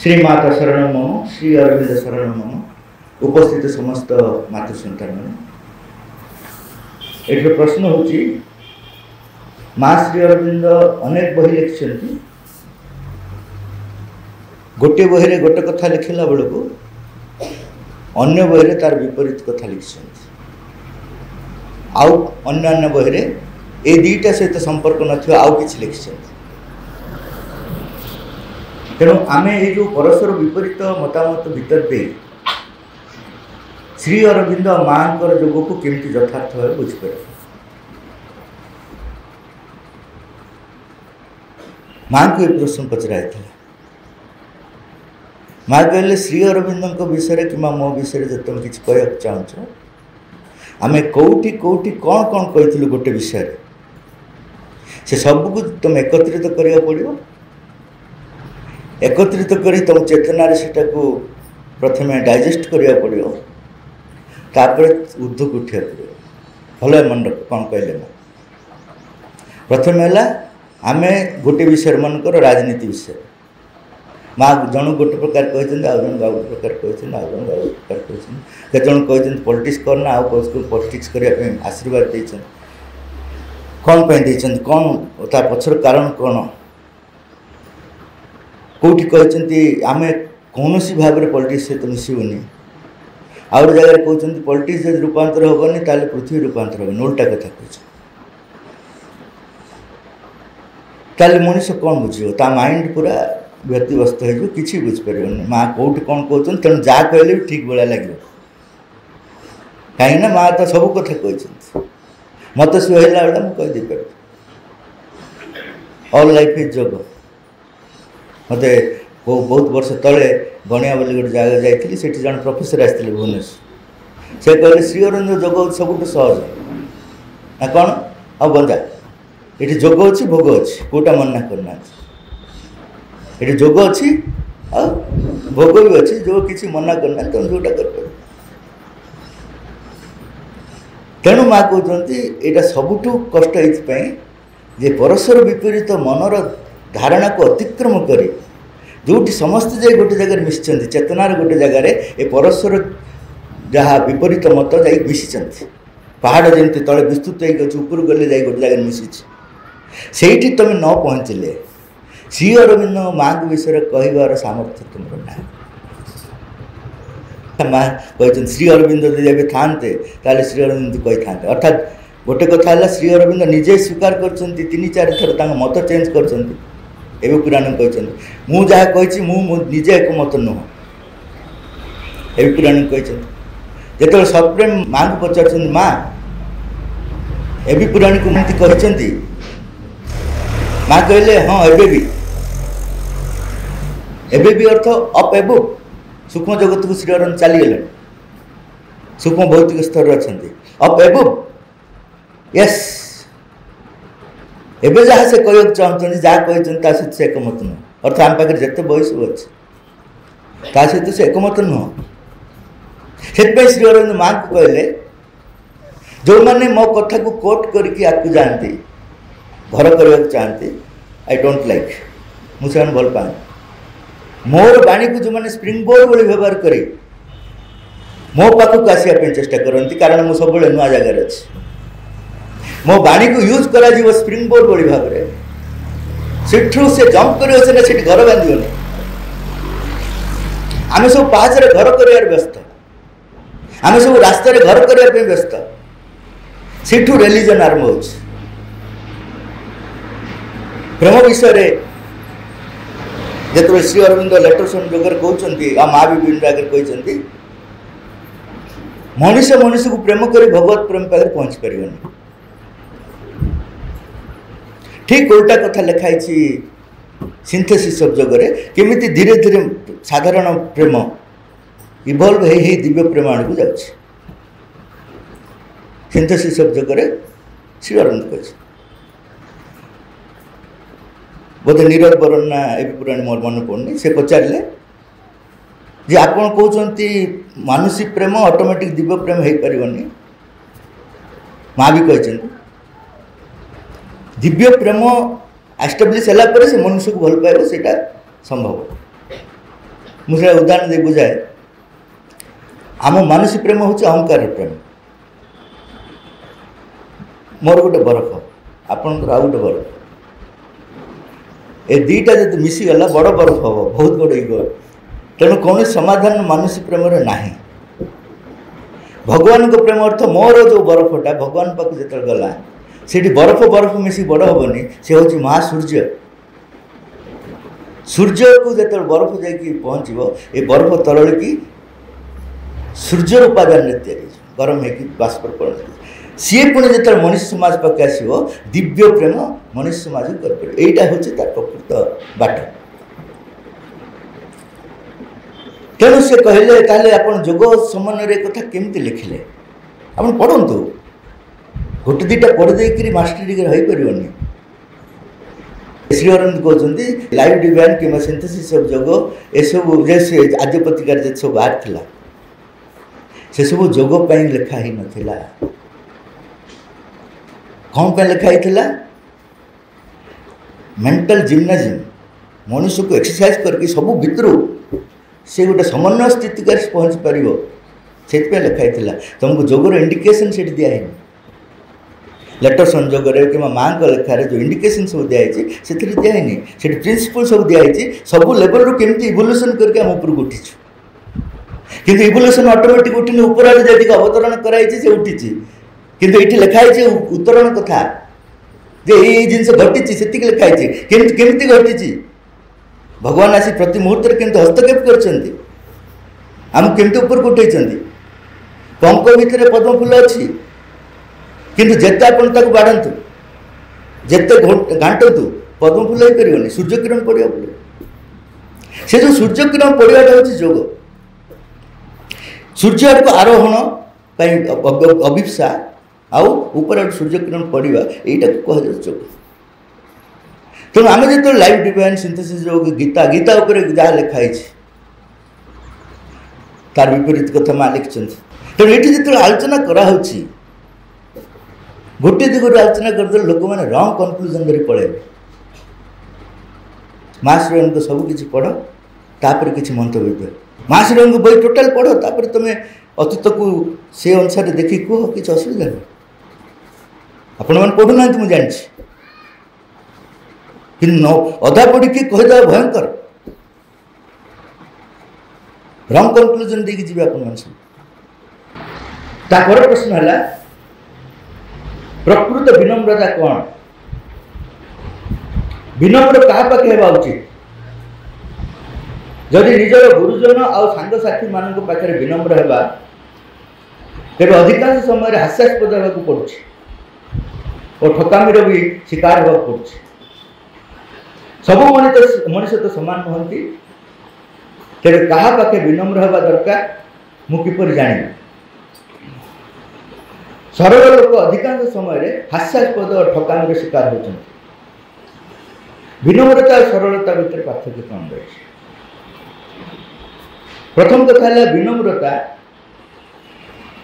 श्री माता शरण मम श्री अरविंद शरण मम उपस्थित समस्त मातृ सन्तान मैंने ये प्रश्न होची माँ श्री अरविंद अनेक बही लिखिं गोटे बही गोटे कथा लिखला बेलू अन्य बही तार विपरीत कथा लिखिं आउ अन्य बही ए दुईटा सहित संपर्क न आउ कि लिखिं तेणु आम ये जो परस्पर विपरीत मतामत भितर दे श्री अरविंद माँ जोग को केमती यथार्थ भाव बुझीपर माँ को ये प्रश्न पचराई माँ कहले श्री अरविंद विषय कि मो विषय जो तुम किसी कह चाहूँ आम कौटी कौटी कौन कौन कही गोटे विषय से सबको तुम एकत्रित करा पड़ो एकत्रित कर तुम चेतना से प्रथम डाइजेस्ट करा पड़ो तापर ऊर्ध्व को उठा पड़ो भल मन रख कौन कहले प्रथम है आम गोटे विषय मनकर राजनीति विषय माँ जन गोटे प्रकार कहते आउ जन गोटे प्रकार कहते आउ जन गोटे प्रकार कहते केत जन कहते पॉलिटिक्स करना आउ पॉलिटिक्स करने आशीर्वाद देते कौन पे कौन ता पछर कारण कौन कौटी कहते आम कौन भाव में पॉलिटिक्स सहित मिसबनी आउ जगह कहते पॉलिटिक्स जब रूपांतर हेनी ताले पृथ्वी रूपांतर हेनी उल्टा कथा कह मनीष कौन बुझे माइंड पूरा व्यतिव्यस्त हो कि बुझीपर माँ कौट कौन कहते तेणु जहाँ कहले भी ठीक भाया लगे कहीं माँ तो सब कथा कहते मत सुहला बेला मुझे कहीदे पार ऑल लाइफ इज जोग मत बहुत वर्ष तले गणिया बोली गोटे जगह जाइली से जन प्रोफेसर आसते भुवनेश्वर से कहले श्री अरविंद जोग सब सहज ना कौन आ बंदा ये जोग अच्छी भोग अच्छी कौटा मना करना ये जोग अच्छी आ भोग भी अच्छी जो किसी मना करना तुम जोटा कर तेणु माँ कहते यहाँ सबुठ कष्ट ये परस्पर विपरीत मनर धारणा को अतिक्रम कर जो समस्त जाए गोटे जगह मिशिंट चेतनार गोटे जगार ये परस्पर जहाँ विपरीत मत जा मिशिंट पहाड़ जमी तले विस्तृत होकर गले जा गोटे जगह मिशी से तुम न पहुँचले श्री अरविंद माँ को विषय कहबार सामर्थ्य तुम ना माँ कहते श्री अरविंद जब थाते ताले श्री अरविंद कही था अर्थात गोटे कथा है श्री अरविंद निजे स्वीकार कर 3-4 थर मत चेंज कर पुराण कहते मुझे जहाँ कही निजे एक मत नुह ए पुराण कहते जो सप्रेम माँ को पचार माँ ए पुराण को एमती कहते माँ कहले हाँ एबे भी अर्थ अप एबो सूक्ष्म जगत को श्री अरविंद चलीगले सूक्ष्म भौतिक स्तर अच्छा अप एबो यस एबे जहाँ से कह चाहते जहाँ कहते सहित से एकमत नुह अर्थ आम पाखे जिते बयस अच्छे सहित से एकमत नुह से श्री अरविंद माँ को कहले जो मैंने मो कथा को कोट करके आपको जानती घर करने चाहती आई डोंट लाइक मुझे भल पाए मोर बाणी को जो मैंने स्प्रिंग बोर्ड भाई व्यवहार करे मो पाखक आसवाई चेष्टा करती कारण मुझे सब नुआ जगार अच्छी मो बाणी को यूज करा स्प्रिंग बोर्ड भाई भाव में सेठू से जंप कर घर बांधन आम सब पाचर घर कर व्यस्त आम सब रास्त घर करने व्यस्त सेठू रिलीजन आरंभ हो प्रेम विषय जो श्री अरविंद लेटर जगह कहते माँ भी विभिन्न आगे कहते मनीष मनीष को प्रेम कर भगवत प्रेम पाखे पहुँची पार ठीक उल्टा कथा लिखाई सिंथेसिस जगह केमिति धीरे धीरे साधारण प्रेम इवल्व हो दिव्य प्रेम आड़ को जाऊँ सिंथेसिस जगह श्री अरविंद कह बोधे नीरज बरन ना ए पुराणी मोर मन पड़नी से पचारे जे आप कहते मानुषी प्रेम ऑटोमेटिक दिव्य प्रेम हो पारनी माँ भी कहते दिव्य प्रेम एस्टाब्लीश है से मनुष्य को भल पाइब से संभव मुझे उदाहरण दे बुझाए आम मानसी प्रेम हूँ अहंकार प्रेम मोर गोटे बरफ आपंकर आउ गोटे बरफ ए दीटा जो मिसीगला बड़ बरफ हम बहुत बड़ इगो तेणु कौन समाधान मानसी प्रेम ना भगवान को प्रेम अर्थ मोर जो बरफटा भगवान पाक जो गला से बरफ बरफ मिसी बड़ हेनी से हूँ महासूर्य सूर्य को जो बरफ जा पहुँचब ये बरफ तरल की सूर्य उपादान गरम हो बाष्प परिणत सी पुणी जो मनुष्य समाज पाखे आसो दिव्य प्रेम मनुष्य समाज को यहीटा हूँ तार प्रकृत बाट तेणु से कहले ताले आपण जोग समन्वय कथा केमती लिखिले आप पढ़ु गोटे दीटा पढ़ी देकर मास्टर डिग्री हो पारनी श्री अरविंद कहते लाइव डिवाइन कि सिंथेसिस ऑफ जोग ये सब जैसे आद्य पत्रिकार जो सब बाहर था से सब जोग लिखा ही नथिला कौन पे लिखाई थिला मेंटल जिम्नाजिम मनुष्य को एक्सरसाइज करके सब भितर से गोटे समन्वय स्थिति कर पहुँच पार से लिखाई थिला तुमको जोगर इंडिकेशन से दिखाई लेटर संजोग कि माँ को लेखार जो इंडिकेशन सब दिखाई से दिखाई से प्रिंसिपल सब दिखाई सब लेवल रू केमती इवोल्यूशन करके आम उपरको उठीचु किंतु इवोल्यूशन ऑटोमेटिक उठिनी ऊपर आड़े जैसे अवतरण कराई से उठी किंतु ये लिखाई उत्तरण कथा जे ये जिनस घटी से लिखाई केमती घटी भगवान आसी प्रति मुहूर्त केमती हस्तक्षेप कर केमती ऊपर को उठे पंक भितर पद्म फूल अच्छी किंतु जिते आप बाढ़तु जिते घाटतु पद्म फूल हो पार सूर्य किरण पड़ा से जो सूर्य किरण पड़ाटा हूँ जोग सूर्य को आरोहण अभिप्सा आउ ऊपर सूर्य किरण पड़ा यहीटा कह जोग तेणु आम जो लाइव डिवाइन सिंथेसिस जो गीता गीता उपर जहाँ लिखाई तार विपरीत कथा माँ लिखिं तेणु ये जो आलोचना कराऊँ गोटे दिगर आलोचना करदे लोक मैंने रंग कनक्लूजन धरी पड़े महाश्री को सबकि पढ़ तापर किसी मंतव्य दियो महाश्री बही टोटाल पढ़ तापर तुम अतीत को से अनुसार देखी कह कि असुविधा नहीं आपण मैंने पढ़ुना मुझे जानी कि अधा पढ़ी कहीदे भयंकर रंग कनक्लूजन देखिए जी आप प्रश्न है प्रकृत विनम्रता कौन विनम्र क्या पाखे हेबा उचित जदि निजर गुरुजन आउ सांगसाथी मान पाखे विनम्र हेबा तेरे अधिकांश समय हास्यास्पद होगा पड़ुछि और ठकामीर भी शिकार होगा पड़ुछि सब मनुष्य तो समान नुहति तेरे क्या पाखे विनम्र होगा दरकार मु किपर जानी सरल लोक अधिकांश समय हास्यास्पद और ठकामीर शिकार होती विनम्रता और सरलता भितर पार्थक्य कौन रही प्रथम कथा है विनम्रता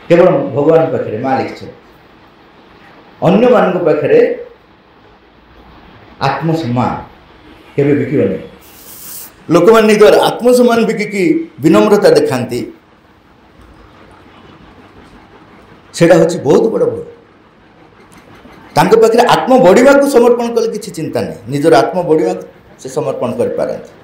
केवल भगवान पाखे माँ लिखि अन्य मान पाखे आत्मसम्मान केवे बिकबनी लोक मैंने निजर आत्मसम्मान बिकिकी विनम्रता देखाती सेटा हूँ बहुत बड़ भूल तांके पाखे आत्म बढ़िया को समर्पण कले किसी चिंता नहीं निजर आत्म बढ़िया से समर्पण कर पारती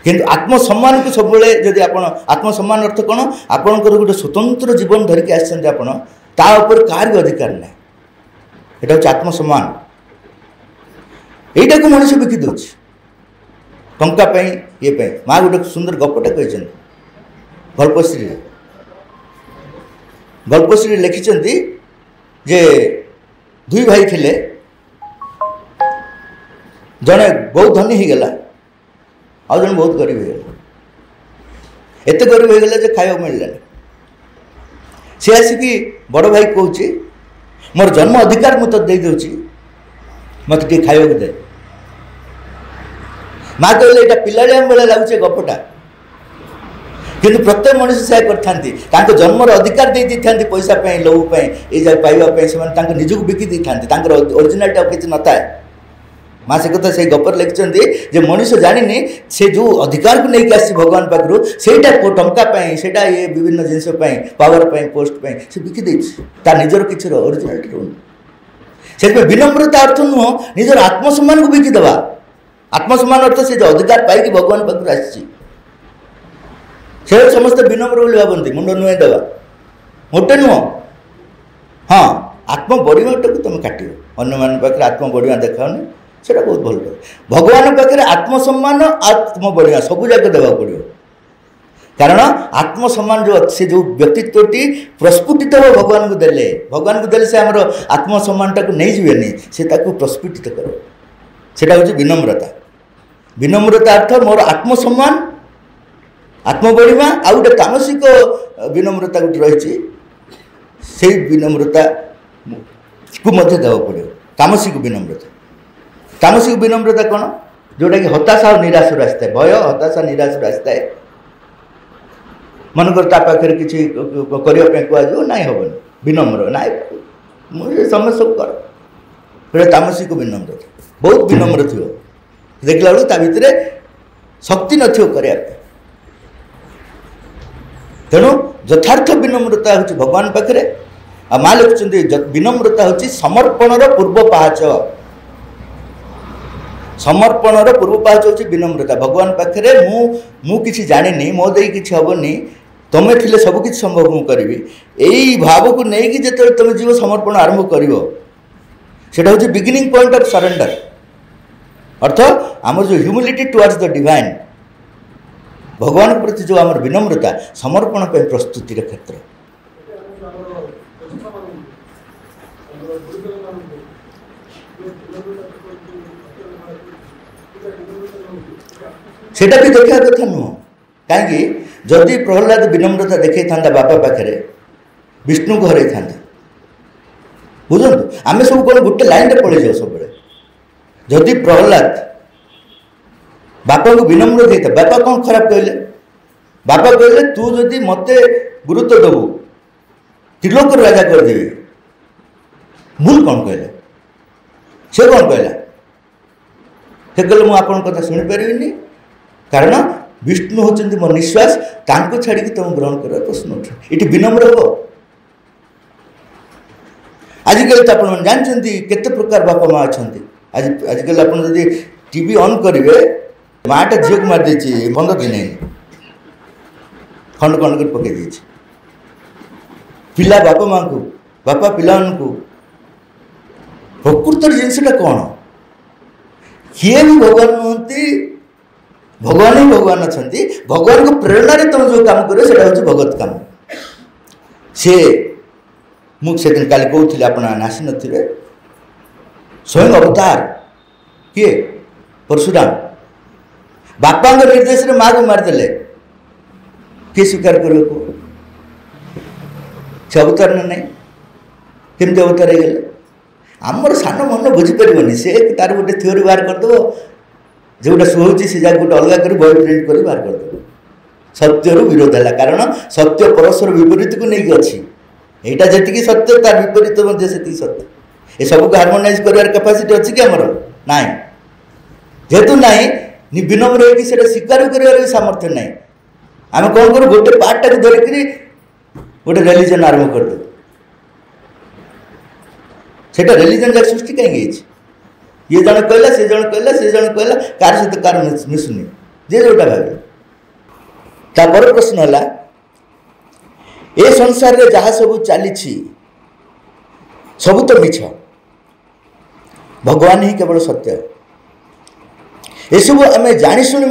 किंतु आत्मसम्मान को सब जदि आप आत्मसम्मान अर्थ कौन आपणकर गोटे स्वतंत्र जीवन धरिकी आसते आप कहार भी अधिकार ना यहाँ हूँ आत्मसम्मान यहीटा को मनुष्य बिकी दौर टंका ये माँ गोटे सुंदर गपटा कहते गल्पश्री लिखिं जे दुई भाई थिले जड़े बहुत धनी हो गला आउ जन बहुत गरीब हो गला एत गरीब हो गला खाया मिलला सी आसिकी बड़ भाई कहूँ मोर जन्म अधिकार मुझे दे दूची मत टे खाया दे माँ कहले यहाँ पिलाड़िया बेले लगुचे गपटा किंतु प्रत्येक मनुष्य से करते जन्मर अधिकार दे दी था पैसा लोभ ये पाइबा से निजक बिकी दी था ओरिजिनालिटी किसी न था माँ से कथा से गपर लिखिं जे मनुष्य जानी से जो अधिकार को लेकिन आसी भगवान पाखु सेटा टंका सेटा ये विभिन्न जिनस पावर पोस्ट से बिकी निजर किसी ओरिजिनालिटी रोनी से विनम्रता अर्थ नुह निजर आत्मसम्मान को बिकिदेवा आत्मसम्मान अर्थ से जो अधिकार पाई भगवान पाखु आसी समस्त विनम्र बोली भावती मुंड नुआई देवा मोटे नुह हाँ आत्म बढ़ियाटा को तुम काट अन्य मान पाखे आत्म बढ़िया देखाओनी से बहुत भल भगवान पाखे आत्मसम्मान आत्म बढ़िया सब जाक देवा पड़ो कारण आत्मसम्मान जो से जो व्यक्तित्वटी प्रस्फुटित हो भगवान को देले से आमर आत्मसम्मानटा को नहीं जीवेनी से प्रस्फुटित कर सेटा हूँ विनम्रता विनम्रता अर्थ मोर आत्मसम्मान आत्म बढ़िया आ गए तामसिक विनम्रता गोटे रही से विनम्रता को मध्य देवा पड़ो तामसिक विनम्रता कौन जोटा कि हताशा और निराश आसता है भय हताशा निराश आसता है मनकर पाखे किसी करने कहु ना हेनी विनम्र ना मुझे समझ सब कर तामसिक विनम्रता बहुत विनम्र थी देखला बेलू ता भितर शक्ति न तेणु यथार्थ विनम्रता हूँ भगवान पाखे आ माँ लिखुं विनम्रता हूँ समर्पणर पूर्व पाहाच समर्पणर पूर्व पाहाच हूँ विनम्रता भगवान पाखे मु किसी जानी मो दे कि हेनी तुम्हें थिले सबकि संभव मु करी यही भाव को लेकिन जो तुम जीव समर्पण आरंभ कर हूँ बिगिनिंग पॉइंट ऑफ सरेंडर अर्थ आमर जो ह्यूमिलिटी टुवर्ड्स द डिवाइन भगवान प्रति जो आमर विनम्रता समर्पण पर प्रस्तुतिर क्षेत्र सेटा भी देखा कथा नुह कहीं जदि प्रहलाद विनम्रता देखा था बापा पाखे विष्णु को हर था बुझु आम सब कौन गोटे लाइन रे पड़े जाओ सब जदि प्रहलाद बापा को विनम्र देता बापा कौन खराब कहले बापा कहले तू जदि मते गुरुत्व दबु त्रिलोक राजा करदेवी भूल कौन कहले से कौन कहला से कहले मुझे कथा शुणिपारि कारण विष्णु होचंदी मो निश्वास तांको छाड़ी तुम ग्रहण कर प्रश्न उठ ये विनम्र हो आजिकल तो आप जानते केते प्रकार बापा माँ अच्छा आजिकल आप टीवी ऑन करेंगे माटा झील को मार 15 दिन खंड खंड कर पकई पिला बापा माँ को बापा पिला को प्रकृत जिनसा कौन किए भी भगवान नुहति भगवान ही भगवान अच्छा भगवान को प्रेरणा तुम जो काम कर भगवत काम सी मुझे दिन काली कहूली आप आसी नी स्वयं अवतार किए परशुराम बापा निर्देश रे माँ को मारदे किए स्वीकार कर अवतार ना नहीं केमती अवतार हो गले आमर सान मन बुझीपारे से तार गोटे थ्योरी बाहर करदेव जोटा शुभुची से जाक गोटे अलग कर बय प्रिंट कर बाहर करदेव सत्यर विरोध है कारण सत्य परस्पर विपरीत को लेकिन अच्छी यहाँ जी सत्य तार विपरीत से सत्य ये सब को हार्मोनाइज कर कैपेसिटी अच्छी कि आमर ना जेहेतु ना विनम्र होकर स्वीकार कर सामर्थ्य ना आम कौन करूँ गोटे पार्टा को धरिकी गोटे रिलीजन आरंभ करदे से रिलीजन जब सृष्टि कहीं ये जन कहला से जन कहला से जन कहला कार सहित कार मिशुनी जे जोटा भाव तापर प्रश्न है ए संसार रे जहाँ सब चली सब तो मिछ भगवान ही केवल सत्य ये सब आम जाशुणी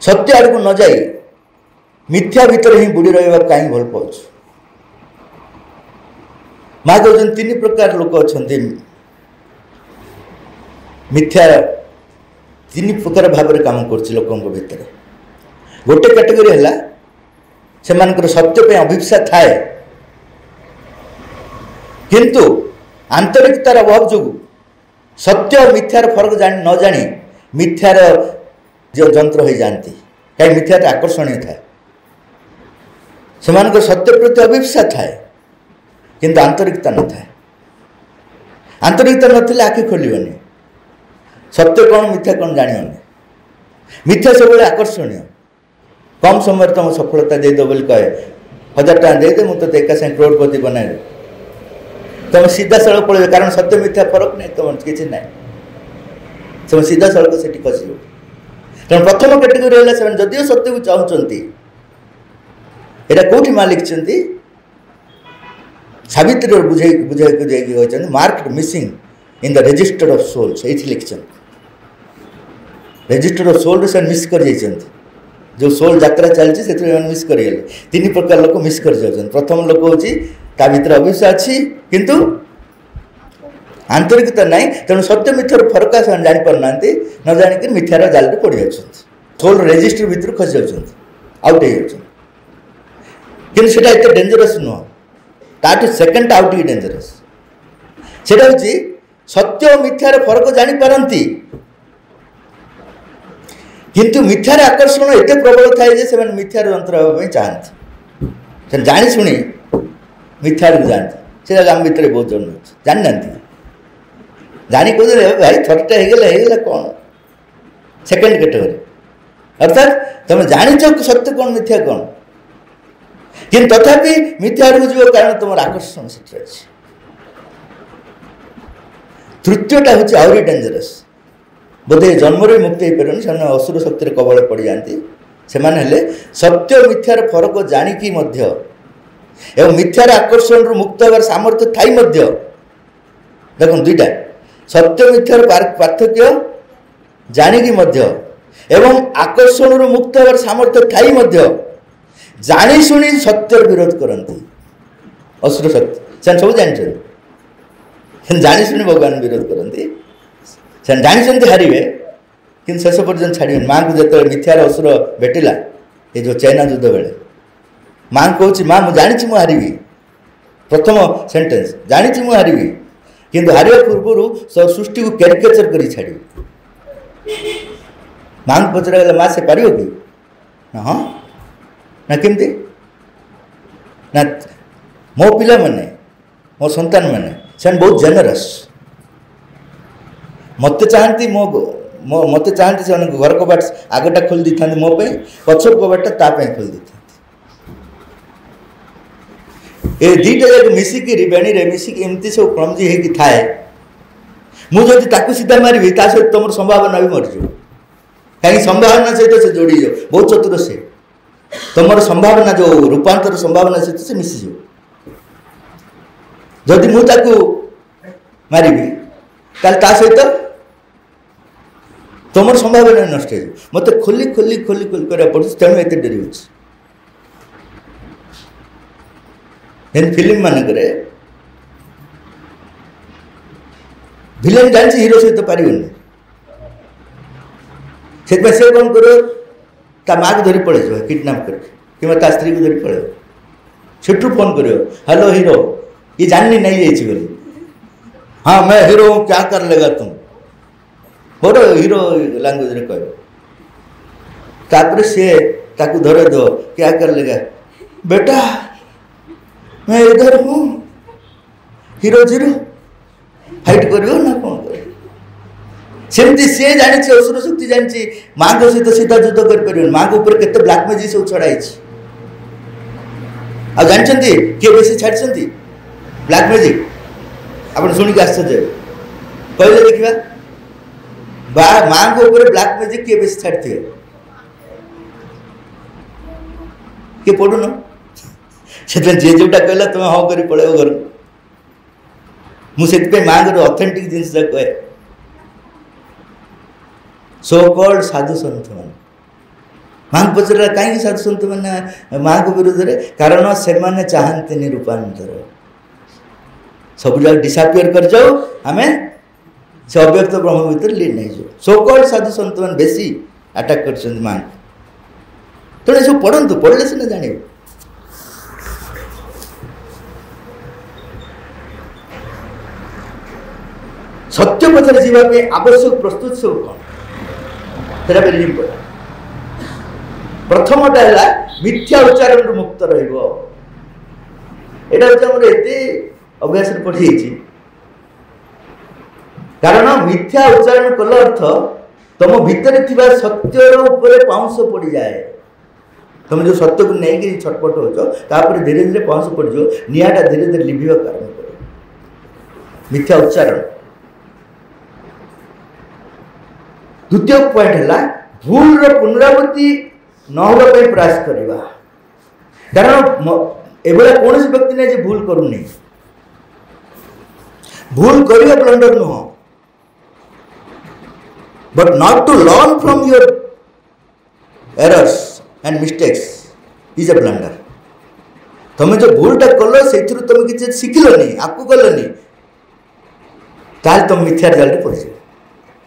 सत्य आड़ को न जाई मिथ्या भितर ही बुड़ी रहा कहीं भल पाऊँ माँ कहते 3 प्रकार लोक अच्छा मिथ्या 3 प्रकार भाव में काम कर लोकों भितर गोटे कैटेगरी है से सत्य पे अभिप्सा थाए किंतु आंतरिकतार अभाव जो सत्य और मिथ्यार फरक न जानी मिथ्यार जो जंत्र हो जाती कहीं मिथ्यार आकर्षणीय थाए से सत्य प्रति अभिप्सा थाए किंतु आंतरिकता न थाए आंतरिकता नथिले आखि खोलबनी सत्य कौन मिथ्या कौन जान मिथ्या सब आकर्षणीय कम समय तुम सफलता देद बोली कहे 1000 टका दे मुझे एका साथ करोड़पति बनाए तुम सीधा सड़क पड़े कारण सत्य मिथ्या फरक नहीं तुम किसी ना तुम सीधा सड़क से खस तेणु प्रथम कैटेगोरी है जदिव सत्य को चाहते यहाँ कौटी माँ लिखिं सावित्री बुझे बुझे mark missing in the register of souls ये लिखिं रजिस्टर ऑफ सोल से मिस कर जो सोल यात्रा चलती से मिस करगले 3 प्रकार लोक मिस कर जाऊँ प्रथम लोक हूँ ता भर अविश्वास अच्छी किंतु आंतरिकता नहीं तेणु सत्य मिथ्यार फरक से जापर ना न जाणिक मिथ्यार जाल पड़ जा सोल रेजिस्टर भितर खस जा आउट हो एत डेंजरस नुह ताठू सेकेंड आउट डेंजरस से सत्य और मिथ्यार फरक जापारती किंतु मिथ्यार आकर्षण एत प्रबल थाए से मिथ्यार यंत्र हाँपाई चाहती से जाणी शुणी मिथ्यार को जाती से आम भितर बहुत जन जाना जानी कहते भाई थरटा होगला कौन सेकेंड कैटेगरी अर्थात तुम जाच सत्य कौन मिथ्या कौन कि तथापि मिथ्या जीव कारण तुम आकर्षण से तृतीयटा हूँ आहरी डेंजरस बोधे जन्मर मुक्त हो पारे से असुर शक्ति कबल पड़ जाती से सत्य मिथ्यार फरक जाणिकी एवं मिथ्यार आकर्षण मुक्त होवार सामर्थ्य थाई देख दुईटा सत्य मिथ्यार पार्थक्य जाणिकी एवं आकर्षण मुक्त होवार सामर्थ्य थाई जानी शुणी सत्यर विरोध करती असुर शक्ति से सब जानते जानी शुणी भगवान विरोध करती से जानते हारे कि शेष पर्यटन छाड़े माँ को जो मिथ्यार असुर भेटिला ये जो चाइना युद्ध बेले माँ कहूँ माँ मुझे जानी मुझे हारि प्रथम सेंटेंस जानी मुझे हारि किंतु हारिया पूर्व सृष्टि को कैरिकेचर कर छाड़ी माँ को पचरा माँ से पार कि हाँ ना केमती ना मो पिला माने मो संतान माने से बहुत जेनरस मत चाहती मो मत चाहती से घर कबाट आगटा खोल दी था मो पछ कबाटा ताप खोल दी था ये दीटा जाक मिसिक बेणी मिसिक एमती सब क्लमजी होगी थाए मुझे सीधा मारि सहित तुम संभावना भी मरज कहीं संभावना सहित से जोड़ी जाओ बहुत चतुर से तुम संभावना जो रूपांतर संभावना सहित से मिसीज जदि मुझे मारि ता सहित तुम संभावना नष्ट हो मत खोली खोली खोली खोली करा पड़े तेणु एत डेरी हो फिल्म मानक विलेन जानसी हीरो सहित पारे से कौन कर माँ को धरी पड़े किडनैप करके स्त्री को धरी पड़े सेठू फोन कर हेलो हीरो ये जाननी नहीं जाइए बोली हाँ मैं हीरो हूँ क्या कर लेगा तुम बोलो हीरो लैंग्वेज कह सी ताकू धरे दो क्या कर लेगा बेटा मैं इधर हूँ हीरो जीरो फाइट करियो ना कौन कर सेमती सी जानी असुर शक्ति जानी माँ को सहित सीधा युद्ध कर माँ को ऊपर केते ब्लैक मैजिक सब छड़ाई आ जानते किए बेसी छाड़ी ब्लैक मैजिक आप शुणिक आश्चर्य कहले देखा माँ को ऊपर ब्लैक मैजिक किए बेसी छाड़ी किए पढ़ुन से जे जोटा कहला तुम हाँ कर पड़े घर मुझे माँ को ऑथेंटिक जिनस कहे सो कॉल्ड साधु सन्त मान माँ को पचरा कहीं साधु सन्त मैंने माँ को विरोध में कारण से मैंने चाहते रूपांतर सब जगह डिसअपियर कर जाओ आम से अव्यक्त ब्रह्म भीतर लीन नहीं जाओ सो कॉल्ड साधु सन्त मान बेसी अटैक कर माँ तेणु सब पढ़ु पढ़ले सीना जान सत्य पथर जावाई आवश्यक प्रस्तुत सब कौन तेरा वेरी इंपोर्टेंट प्रथमटा है मिथ्या उच्चारण मुक्त रहा यहाँ हूँ एत अभ्यास पड़ी कारण मिथ्या उच्चारण कल अर्थ तुम भितर थिबा सत्यर उपरे पाउंस पड़ जाए। तुम जो सत्य को नहीं छटपट हो धीरे धीरे पाउंस पड़ जाओ, निआटा धीरे धीरे लिभिवा कारण कर मिथ्या उच्चारण। द्वितीय पॉइंट है भूल पुनरावृत्ति न होगा प्रयास करवा। कारण एभला कौन व्यक्ति नहीं जे भूल करूनी, भूल करवा ब्लंडर नुह, but not to learn from your errors and mistakes is a blunder. तुम जो भूलटा कल से तुम किसी शिखलनी आकू गलनी ताल तुम मिथ्या जाल पड़ जाए।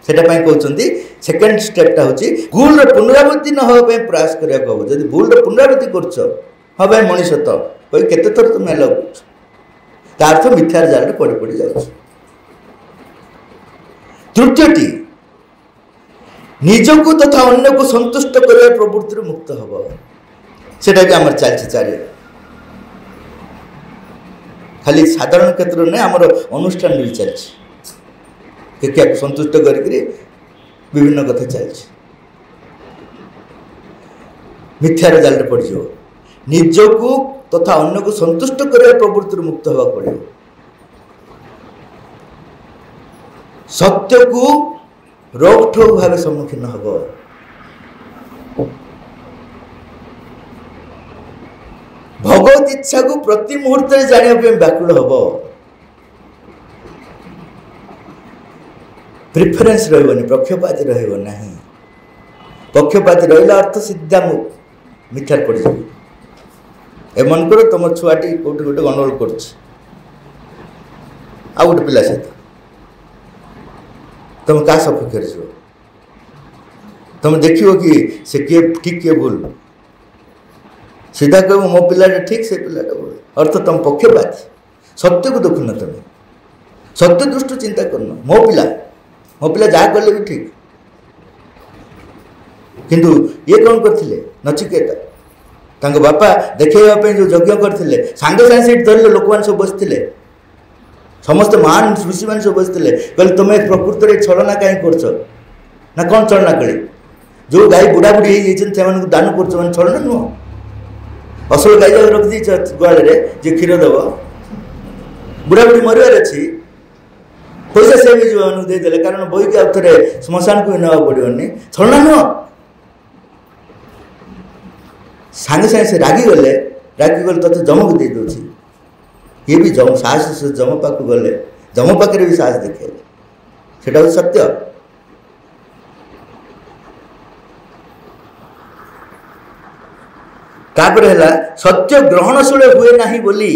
सेटापी कहते सेकेंड स्टेपटा हूँ भूल पुनरावृत्ति न होगा प्रयास करने को हम। जब भूल पुनरावृत्ति कर हाँ भाई मनीष तो कोई केते थर तुम हेल्ला तार अर्थ मिथ्यार जाल पड़ पड़ जाऊँ। तृतीयटी निजको तथा अन्य को संतुष्ट करने प्रवृत्ति मुक्त हम। सेटा भी आमर चलती चार खाली साधारण क्षेत्र में आमर अनुष्ठान भी चलती क्या संतुष्ट करके विभिन्न कथा चलती। मिथ्यार जाल पड़ जाओ, निजको तथा अन्य को संतुष्ट करने प्रवृत्ति मुक्त हवा पड़े। सत्य को रोकठोक भाव सम्मुखीन हम। भगवत इच्छा को प्रति मुहूर्त जानापी व्याकुल हम। प्रिफरेन्स रही पक्षपाती रहा। पक्षपाती रहा अर्थ सीधा मिथ्यार पड़ जाए। एमन कर तुम छुआटी कौटी गोटे गंडगोल कर गोटे पिला सहित तुम क्या सपक्ष हो, तुम देखियो कि से किए ठीक किए भूल, सीधा कह मो पिलाटा ठीक से पिलाटा भूल, अर्थ तुम पक्षपाती। सत्य को देखुन, तुम सत्य दृष्टि चिंता करना। मो पिला जहाँ कले भी ठीक, किंतु ये कौन करथिले नचिकेता तांको बापा देखेवाई जो यज्ञ करथिले सांगे सांगे सीट धरले लोक मैंने सब बसते समस्त महान ऋषि मैंने सब बसते कहले तुम प्रकृत में छलना कहीं कर ना कौन छलना कले जो गाई बुढ़ा बुढ़ी से दान कर छलना नुह। असल गाई जाक रखी गुआल जे क्षीर दब बुढ़ा बुढ़ी मरवार अच्छी पैसा से भी जो देदेले कारण बोईक आउ थे श्मशान को भी नवा पड़ोनी छलना नुह। सांगे सांगे से रागी गले तोते जमक दे दूसरी ये भी जम साहस जम पाक गले जम पाखे भी साहस देखे सेटा हूँ सत्य। तापर है सत्य ग्रहणशील हुए नहीं बोली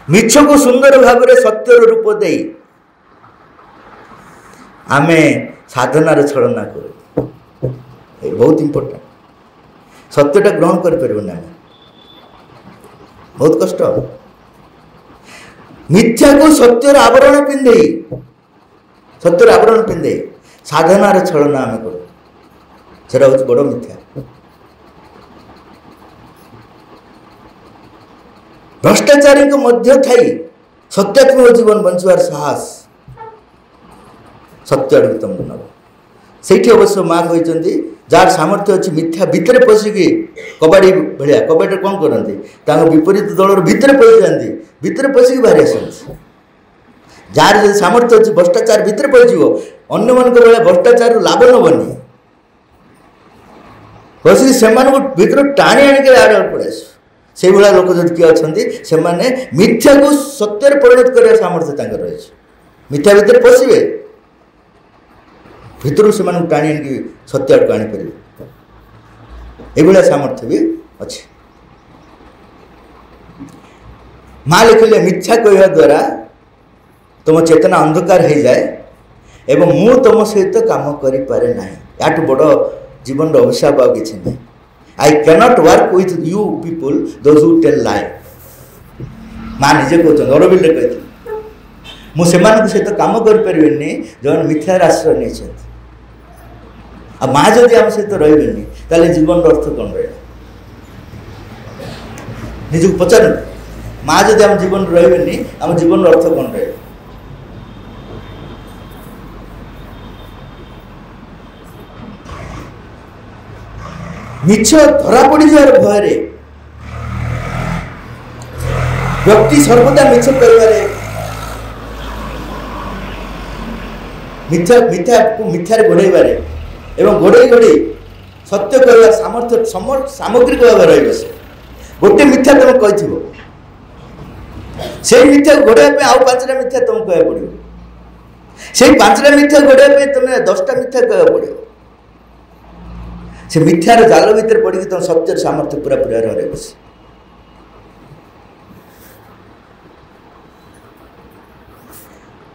मिछ को सुंदर भाव में सत्यर रूप दे आमे साधनार छलना करूँ। बहुत इंपोर्टेंट सत्यटा ग्रहण कर बहुत कष्ट। मिथ्या को सत्यर आवरण पिंधे सत्यर आवरण पिंधे साधनार छलना आम करूँ सेटा हूँ बड़ मिथ्या। भ्रष्टाचारी मध्य थी सत्यात्मक जीवन बंचवार साहस सत्य आड़ तुम नब से अवश्य माँ कहते जार सामर्थ्य अच्छी मिथ्या भितर पशिकी कबाड़ी भाया कबाड़ी कौन करते विपरीत दल भितर पशि जाती भितर पशिकी बाहरी आसती जार जो सामर्थ्य अच्छी भ्रष्टाचार भितर पशि अन्य मान भ्रष्टाचार लाभ नबनी पशिकी से भितर टाणी आणिक आड़ पड़े से भाया लोक जो किए अच्छा से मिथ्या को सत्य परिणत करने सामर्थ्य रही मिथ्या भितर पशिबे भितर से टाणी आनी सत्य आड़ को आनीपर ये सामर्थ्य भी अच्छे। माँ लिखिले मिथ्या कहवा द्वारा तुम चेतना अंधकार हो जाए एवं मु तुम सहित काम करे ना याठू बड़ जीवन अभिशाप आ कि नहीं। I cannot work with you people those who tell lie माँ निजे कहते अरविंद कहते मुझे सहित काम करें जो मिथ्यार आश्रय नहीं आ माँ जदि आम सहित रही ताले जीवन अर्थ कौन रहा निजक पचार माँ जदि आम जीवन रही आम जीवन अर्थ कौन रहा मिछ धरा पड़ जावर भय व्यक्ति सर्वदा मिछ कह मिथ्या मिथ्या को मिथ्यार घोड़ाइबार एवं घोड़े घोड़े सत्य कहवा सामर्थ्य सामग्रिक भाव रही गोटे मिथ्या तुम कही से मिथ्या घोड़ाइबा आउ 5टा मिथ्या तुमको कहवा पड़ो से 5टा मिथ्या घोड़ाइबा तुम 10टा मिथ्या कहवा पड़ो से मिथ्यार जाल भितर पड़ी तुम सत्यर सामर्थ्य पूरा पूरा रही बस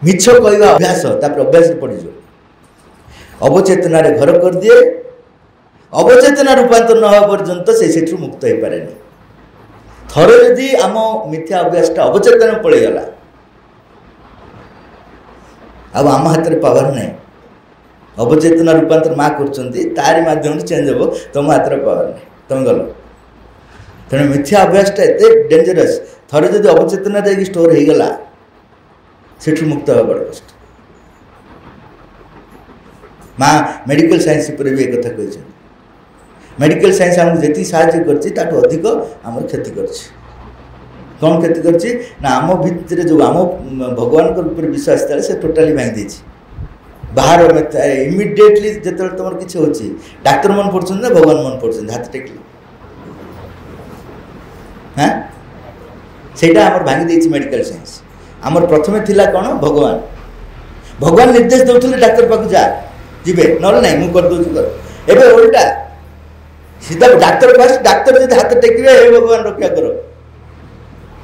मिछ कहवा अभ्यास अभ्यास पड़ज अवचेतना घर कर दिए अवचेतना रूपांतर न हवा पर्यंत से मुक्त हो पारे थरे यदि आम मिथ्या अभ्यासटा अवचेतना पड़ेगला आम हाथ में पावर ना अवचेतना रूपांतर माँ कर माध्यम चेंज हम तुम हाथ में पावर ना तुम गल तेणु मिथ्या अभ्यासटा एत डेंजरस थरे यदि अवचेतना स्टोर हो गला से मुक्त हवा बड़ कष्ट माँ मेडिकल साइंस पर भी एक कथा कही मेडिकल साइंस आमको जी साहय कर अधिक आम क्षति कर कौन क्षति कर आम भितर जो आम भगवान ऊपर विश्वास था से टोटाली भांगी बाहर इमिडिएटली जो तुम किसी हो डाक्तर मन पड़ते ना भगवान मन पड़ते हाथ टेकली हाँ से भांगी मेडिकल साइंस आमर प्रथमे थिला कौन भगवान भगवान निर्देश दौले डाक्तर पाक जा जीवे ना ना मुझे करदे कर एवं उल्टा सीधा डाक्तर फास्ट डाक्तर जो हाथ टेकिए हे भगवान रक्षा कर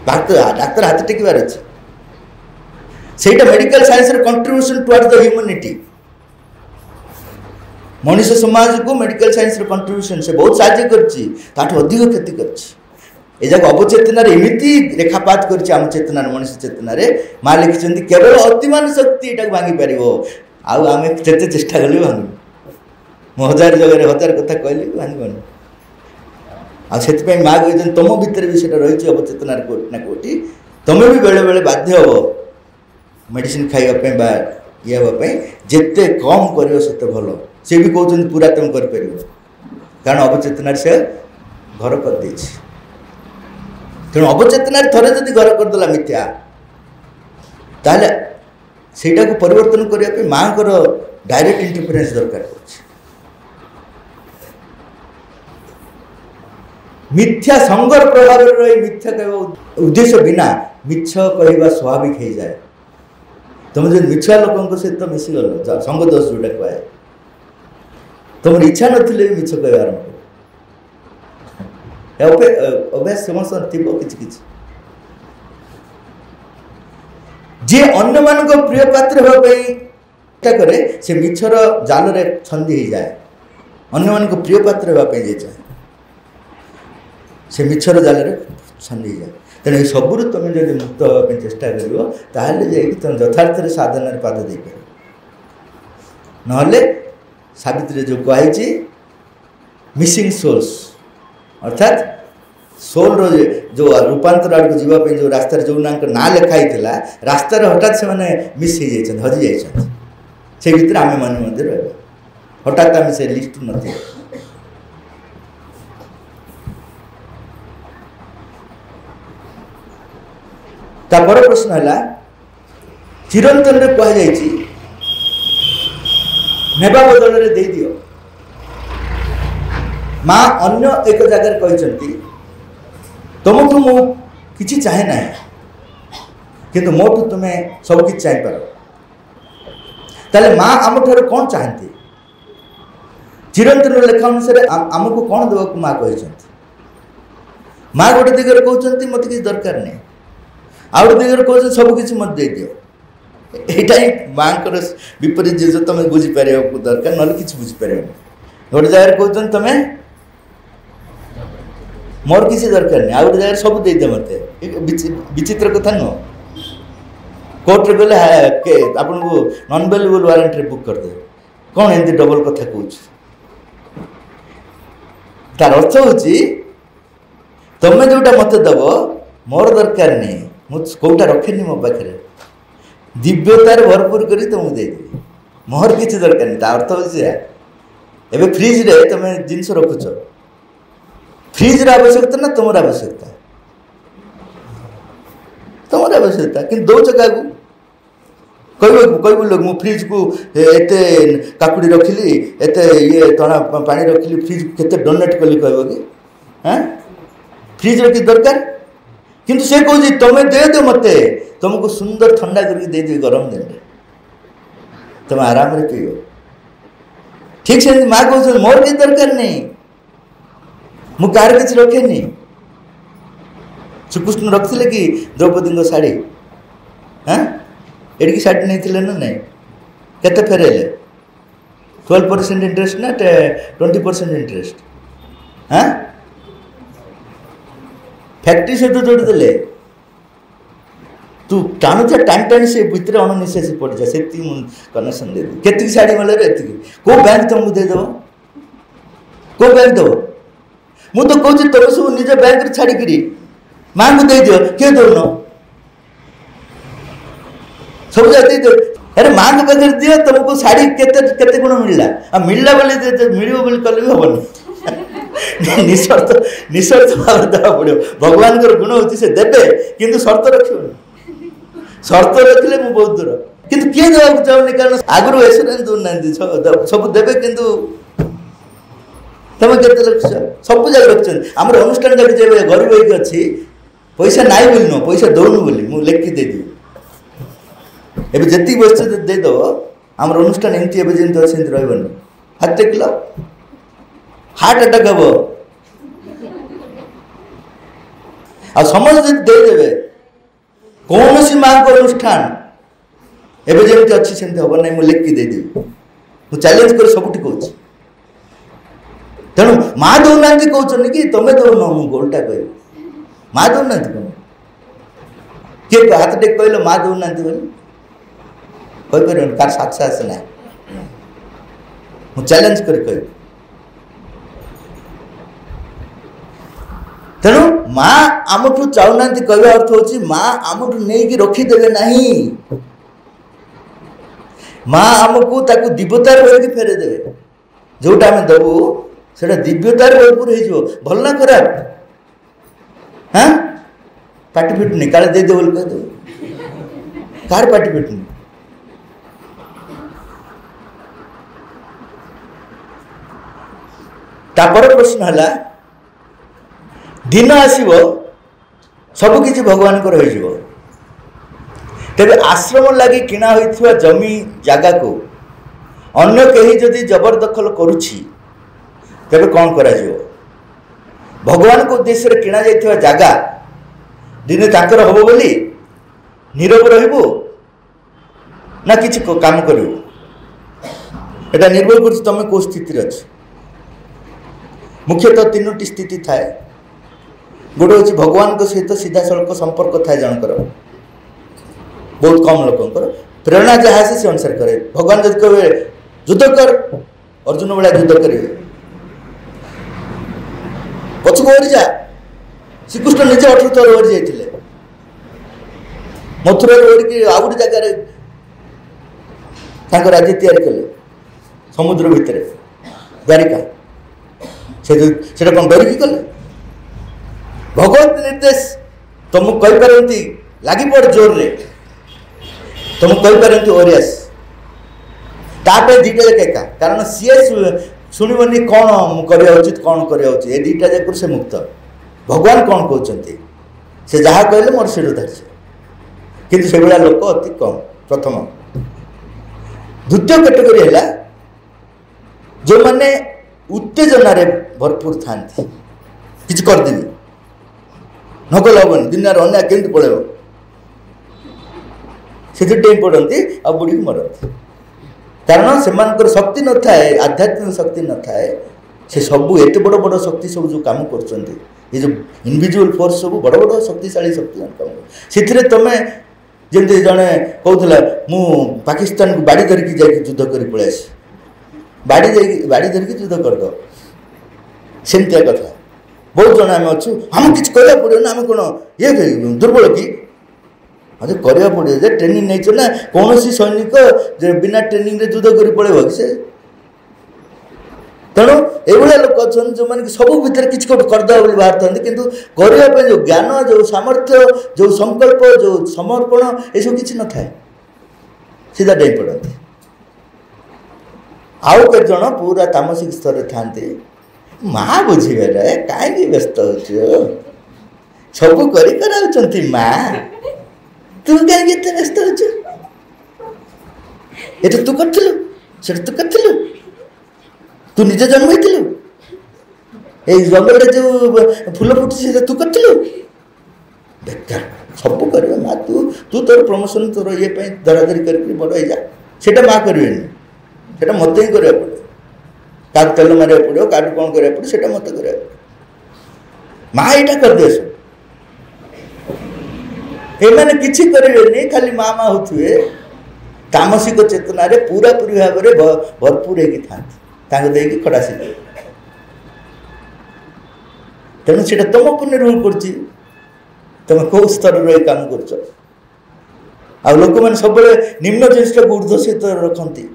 डाक्तर हाथ टेकबार अच्छे से medical science contribution towards the humanity मनुष्य समाज को मेडिकल साइंस कंट्रीब्यूशन से बहुत साहाय्य कर अधिक क्षति कर अवचेतनार एमती रेखापात करम चेतनार मनुष्य चेतनार माँ लिखिं केवल अतिमान शक्ति यहाँ भांगी पार आम जिते चेष्टा कले भांग मु 1000 जगह 1000 कथा कहली भांगन आँ माँ कहते तुम भितर भी रही अवचेतनार कोटि ना कोटि तुम भी बेले बेले बाध्य हो मेडिसिन खाइबा बा ये हाँपाई जिते कम कर भल सी भी कहते पूरा तुम कर कारण अवचेतनार से घर कर तेणु अवचेतनार थरे जदि घर करदेला मिथ्या ताहले सेटा को परिवर्तन करने माँ को डायरेक्ट इंटरफेरेंस दरकार मिथ्या संगर प्रभाव रही मिथ्या कह उद्देश्य बिना मिछ कहवा स्वाभाविक हो जाए तुम जो मिछुआ लोक सहित मिसीगल संग दोष जोटा कहे तुम इच्छा नथिले मिछ कह आरंभ अभ्यास समस्त कि जे अन्य मान प्रिय पात्र हाँपाई करे से मिछर जाल छंदी हो जाए अन्य मान प्रिय पात्र हाँपाई चाहे से मिछर जाल छंदी हो जाए तेणु सबू तुम जब मुक्त हाँपाई चेष्टा कर तुम यथार्थ साधन पाद दे पार ना सावित्री जो कही मिसिंग सोल्स अर्थात सोल रो जो रूपांतर आड़ को जीवाई जो रास्तार जो ना लिखाई रास्तार हठात से मैंने मिस हो जाए हजि जाए से भीतर आम मैंने रहा हठात आम से लिस्ट न पर प्रश्न है चिरंतन कहुई नेबा बदल में दे दियो माँ अन्य एक जगह कहते तुमठू मु किसी चाहे ना किंतु मोठू तुम्हें सब किसी चाहिए ताले माँ आम ठार कौन चाहती चिरंतन लेखा अनुसार आमको कौन देवा माँ कहते माँ गोटे दिगरे कहते मत किसी दरकार नहीं आउ गोटे दिगरे कहते सब किसी मत दे दियो यहाँ ही माँ को विपरीत जिस तुम बुझीपार दरकार ना कि बुझीपार गोटे जगह कहते तुम्हें मोर किसी दरकार नहीं आउ गोटे जगह सब दे दे मत विचित्र कथा नुह कोर्ट रे गले आपन को नॉन अवेलेबल वारंट रे बुक कर दे कौन एमती डबल कथा कहूँ तार अर्थ हूँ तुम्हें जोटा मत दब मोर दरकार नहीं मुझे कौटा रखेनी मो पाखे दिव्यतार भरपूर कर तुमको देदेवी मोहर किसी दरकार नहीं अर्थ हूँ एवं फ्रिज रे तुम जिनस रखुच फ्रिज आवश्यकता ना तुम आवश्यकता तुम आवश्यकता कि दौच क्या कह लोग मु फ्रिज को एत काकुड़ी रखिली एत ये तणा पा रखिली फ्रिज केते डोनेट कली कह कि हाँ फ्रिज कि दरकार किंतु से कह तुम्हें दे दो मत तुमको सुंदर ठंडा करके दे दी गरम दिन में तुम आराम रे पियो ठीक से माँ कह मोर किसी दरकार नहीं मु कार किसी रखे श्रीकृष्ण रखिले कि द्रौपदी शाढ़ी हाँ एडिकी शाढ़ी नहीं ना नहीं केते फेरेले 12% इंटरेस्ट ना 20% इंटरेस्ट हाँ फैक्ट्री से तो जोड़ी देले तू टाणु टाण टाणी से भितर अणनिश्वास पड़ जा से कनेक्शन दे केती शाढ़ी मिले एति को बैंक तुमको देदेव को बैंक देव मु तो कहूँ तुम सब निज बैंक छाड़ी माँ को दे दियो किए दौन सब दे दो अरे माँ के पाखे दियो तुमको शाढ़ी केते गुण मिलला मिलला बोली मिल बोली कल भी हेनी निस्वार्थ भाव देवा पड़ो भगवान गुण हूँ से देवे किंतु शर्त रख शर्त रखिले मु बहुत दूर किंतु किए देवा चाहूनी कारण आगु एसुरेंस दौना सब देवे किंतु तुम के रख सब जगह रखते आम अनुष्ठान जब जब गरीब होगी अच्छी पैसा नाई बोली नुह पैसा दौनु बोली मुझे लेखि देदेवी एवं जी बस देदेव आम अनुष्ठान एमती जमी अच्छे रही हाथ टेकिल हार्ट अटैक हम आ समस्त देदेवे कौन सी माँ को अनुष्ठान एवं जमी अच्छी सेमती हम ना मुझे लेखि देदेवी मुझे चैलेंज कर सबुठ कह तेणु माँ दौना कहते कि तुम्हें दौन मुझे उल्टा कह माँ दौना किए हाथ टेक कहल माँ दौना बोली कार साक्षात ना मुझे चैलेंज कर कह तेणु माँ आमठू चाहूना कहवा अर्थ हूँ माँ आमठू नहीं रखीदे ना माँ आमको दिव्यतार भर फेरेदेवे जोटा आम देवु से दिव्यतार भरपूर हो भल ना खराब हाँ पाटी फिटुनी काले देदे बोल कह कार पाटी फिटुनी तापर प्रश्न है दिन आसव सबकि भगवान को तेरे आश्रम लगी किणा होइथिबा जमी जगह को अन्य कहीं जदि जबरदखल करुछि तेरे कौन करा भगवान को उद्देश्य रे किणा जाइथिबा जगह दिने ताकर हबो बोली नीरव रहबो ना किछि काम करिवो एटा निर्भर कर तुम को स्थिति अच्छे मुख्यतः तीनोटी स्थिति थाए गोटे हूँ भगवान को सहित सीधा सड़क संपर्क थाए जनकर बहुत कम लोकंर प्रेरणा जहाँ से अनुसार करे भगवान जब कहे युद्ध कर अर्जुन भाया युद्ध करेंगे पछक ओरी जा श्रीकृष्ण निजे 18 थर ओरी जाते मथुरा ओरिकी आ गोटे जगह राज्य तैयारी कले समुद्र भितर द्वारिका से कौन डरिकी कले भगवत निर्देश तुमको कहींपारती लगी पड़ जोर रे तुमको कहींपारती ओरियास तापे दीटा जाक एका कारण सी शुणवनी कौन करवा उचित कौन करवा उचित ये दीटा जाक से मुक्त भगवान कौन कहते से जहाँ कहले मोर शिरोधार्य किंतु से भाया लोक अति कम प्रथम द्वितीय कैटेगरी है जो मैंने उत्तेजना भरपूर था कि करदेवी नकल हेनी दुनिया अन्याय केमती पड़े से डेई पड़ती आ बुड़ी मरती कारण से शक्ति न थाए आध्यात्मिक शक्ति न थाए से सब एत बड़ बड़ शक्ति सब जो कम कर ये जो इनविजुअल फोर्स सब बड़ बड़ शक्तिशाली शक्ति कम से तुम जमी जड़े कहला मु पाकिस्तान को बाड़ी धरिकी जा युद्ध कर पलि आस बाड़ी धरिकी युद्ध करद सेमतिया कथा बहुत जन आम अच्छु आम कि करा पड़ो ना आम कौन ये दुर्बल कि अरे करा पड़ो जे ट्रेनिंग नहीं ना कौन सैनिक बिना ट्रेनिंग रे युद्ध कर पड़े कि से तेणु ये लोक अच्छा जो मैंने सब भितर किसी गोटे करदे बोली बाहर था किंतु करने जो ज्ञान जो सामर्थ्य जो संकल्प जो समर्पण ये सब किसी न था सीधा डेई पड़ते आउ के जन पूरा तामसिक स्तर था माँ बुझे कहीं व्यस्त हो सब कर माँ तू कहीं व्यस्त हो तू कर तू निजे जन्म हो जंगल जो फूल फुटी तू कर बेकार सब कर माँ तू तू तोर प्रमोशन तोर ये धराधरी कर बड़ हो जा माँ करें मत ही करा पड़े क्या तेल मारे पड़ो क्या कौन करा पड़े मत करा माँ यहाँ करदे एमाने किसी करें खाली माँ माँ होते तामसिक चेतना रे पूरा पूरी भाव में भरपूर होती खड़ासी तेणु से तुम उपर निर्भर कर तुम कौ स्तर रही काम कर लोक मैंने सब निम्न जिनिस ऊर्ध्व सहित रखती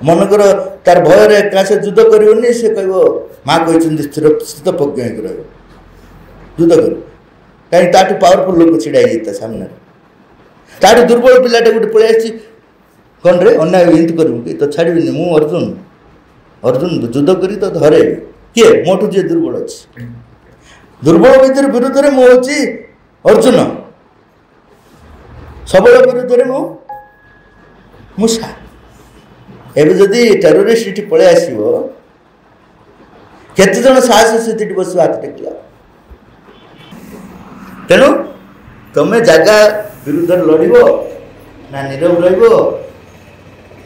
मनकर तार भय क्या से युद्ध कर कह माँ कहते स्थित प्रज्ञ युद्ध कर कहीं ताठू पावरफुल लोक छिड़ा जाता सामने ताठू दुर्बल पिलाटे गोटे पलि कौन रे अन्याय एमती करूँ कि तो छाड़बी मु अर्जुन अर्जुन युद्ध करी तो धरे किए मोटू जी दुर्बल अच्छे दुर्बल भर विरुद्ध में मुझे अर्जुन सबल विरुद्ध में मूषा एवं जदि टेरोरिस्ट ये पलि आसो केते जन साहस से बस हाथ टेकला तेणु तुम जगह विरुद्ध लड़ ना नीरव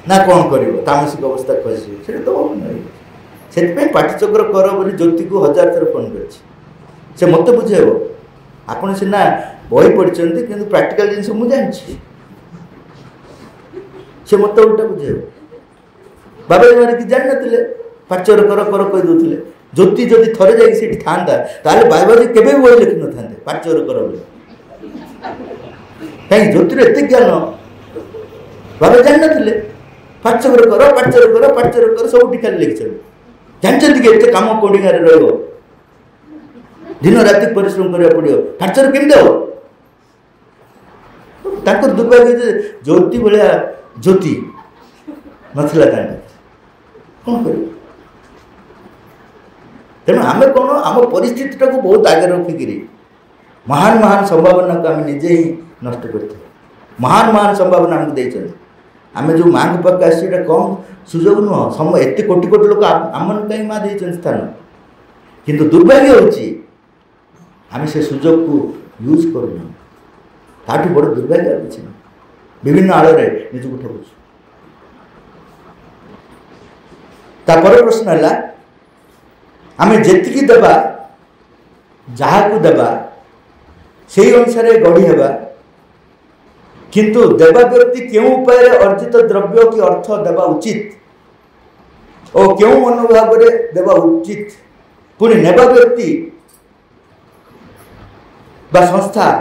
ना कौन कर तामसिक अवस्था खसी तो से पाठचक्र कर बोली ज्योति को 1000 थर फोन कर मत बुझेब आपड़ सीना बही पढ़ते कि प्राक्टिकल जिन मुझे जानी से मत उल्टा बुझेब बाबा जी कि जान ना पाठचक्र कर कहीदे ज्योति जदि थे जा था बाबाजी केवे भी बही लिखि न था पाठचक्र कर कहीं ज्योतिर एत ज्ञान बाबा जान ना पाठचक्र कर सब खाली लिखी जानते कि एत कम कोडिंगार दिन राति परिश्रम करा पड़ो पाठचक्र केमती हम दुर्भाग्य ज्योति भाया ज्योति नाला कौन कर तेणु आम कौन आम परिस्थिति को बहुत आगे रखिकी महान महान संभावना को आम निजे ही नष्ट कर महान महान संभावना आमको देते आम जो माँ के पाक आस कम सुजोग नुह सम एत कोटि कोटि लोक आम कहीं माँ दे स्थान किंतु दुर्भाग्य होम से सुजोग को यूज करूँ ताठू बड़ दुर्भाग्य किसी विभिन्न आड़ निजक ठगुच तापर प्रश्न है आम जी देवा जहाँ को देवा से अनुसार गढ़ी हेबा किंतु देवा व्यक्ति क्यों उपाय अर्जित द्रव्य कि अर्थ देवा उचित और क्यों मनोभाव देवा उचित पुणी नेबा व्यक्ति बा संस्था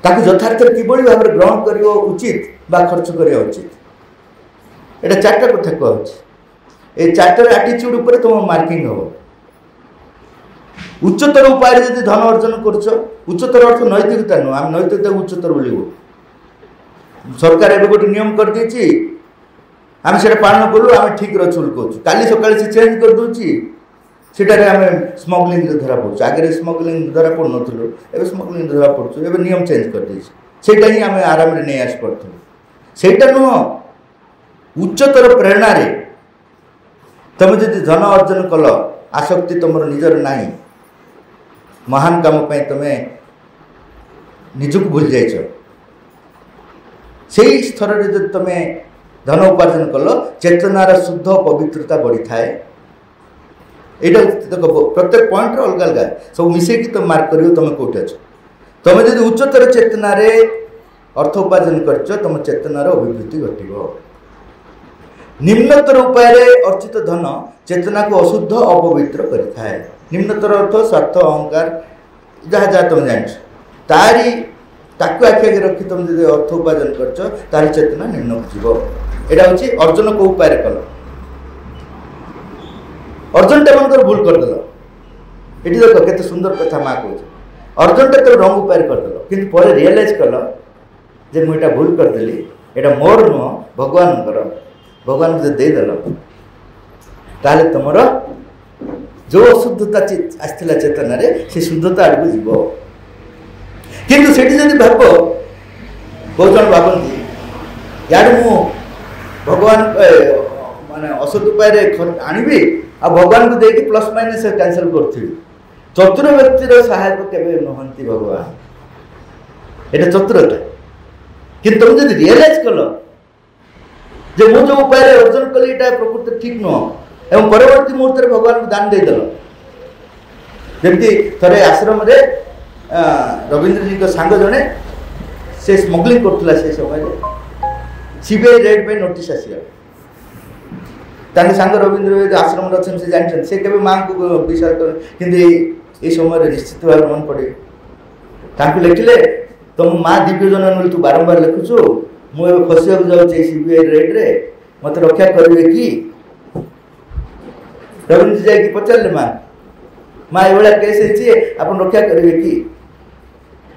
ताकि यथार्थ किभली भाव में ग्रहण करने उचित बा खर्च करने उचित एटा 4टा कथा कहूँ ये 4टार आटीट्यूड उपर तुम मार्किंग हो उच्चतर उपाय यदि धन अर्जन कर उच्चतर अर्थ नैतिकता नुह आम नैतिकता उच्चतर बोलू सरकार एवं गोटे नियम कर देछि आम से पालन करूँ आम ठीक रचुल कहूँ काली सकाल से चेंज कर दूसरी सेटारे आम स्मगलिंग धरा पड़ू आगे स्मगलिंग धरा पड़ नु ए स्मगलिंग धरा पड़ू ए नियम चेंज कर देटा ही आम आराम नहीं आस पड़ू सेटा नुह उच्चतर प्रेरणा रे तुम जदि धन अर्जन कल आसक्ति तुम निजर नाई महान काम तुम्हें निजक भूल जाइछ से स्तर में जब तुम धन उपार्जन कल चेतनार शुद्ध पवित्रता बढ़ी थाए यहाँ देख प्रत्येक पॉइंट अलग अलग सब मिसेक तुम मार्क कर तुम कौट अच्छ तुम जब उच्चतर चेतना रे अर्थ उपार्जन कर तुम चेतनार अभिवृद्धि घटो निम्नतर उपाय अर्जित धन चेतना को अशुद्ध अपवित्र करें निम्नतर अर्थ स्वार्थ अहंकार जहाँ जहाँ तुम जान तारी ताकू आखि आगे रखी तुम जब अर्थ उपार्जन कर चेतना निम्न को जीव एटा हूँ अर्जुन को उपाय कल अर्जुन टा मन भूल करदेल ये देख केते सुंदर कथा माँ कह अर्जुन टा तो रंग उपाय करदेल कि पर रियलाइज कल जे मुझे भूल करदेली एटा मोर नुह भगवान भगवान को देदेल ताले तुम जो अशुद्धता आसला चेतना रे से शुद्धता आड़ को जीव किंतु सेठी जदि भाव बहुत जन भावती यार मु भगवान माने असत उपाय आनबी आ भगवान को देकी प्लस माइनस कैंसल करी चतुर व्यक्तिर सहायक केवे नुहंती भगवान ये चतुरता कि तुम जब रियलाइज कल जे मु जो उपाय अर्जन कली प्रकृति ठीक नुह एवं परवर्ती मुहूर्त भगवान को दान देदेल जमी थे आश्रम रे रवींद्र जी को सांग जड़े से स्मगलिंग करथुला से समय सीबीआई रेड पे नोटिस आसिया तांगे सांग रवींद्र आश्रम अच्छे से जानते से केवल माँ को विश्वास कर कि समय निश्चित भाव मन पड़े लिखिले तुम माँ दिव्यजन तू बारंबार लिखुचु मुझे फसिया जाऊे सीबीआई रेड रे मत रक्षा करेंगे कि रवींद्र जी पचारे माँ माँ ये केस आप रक्षा करेंगे कि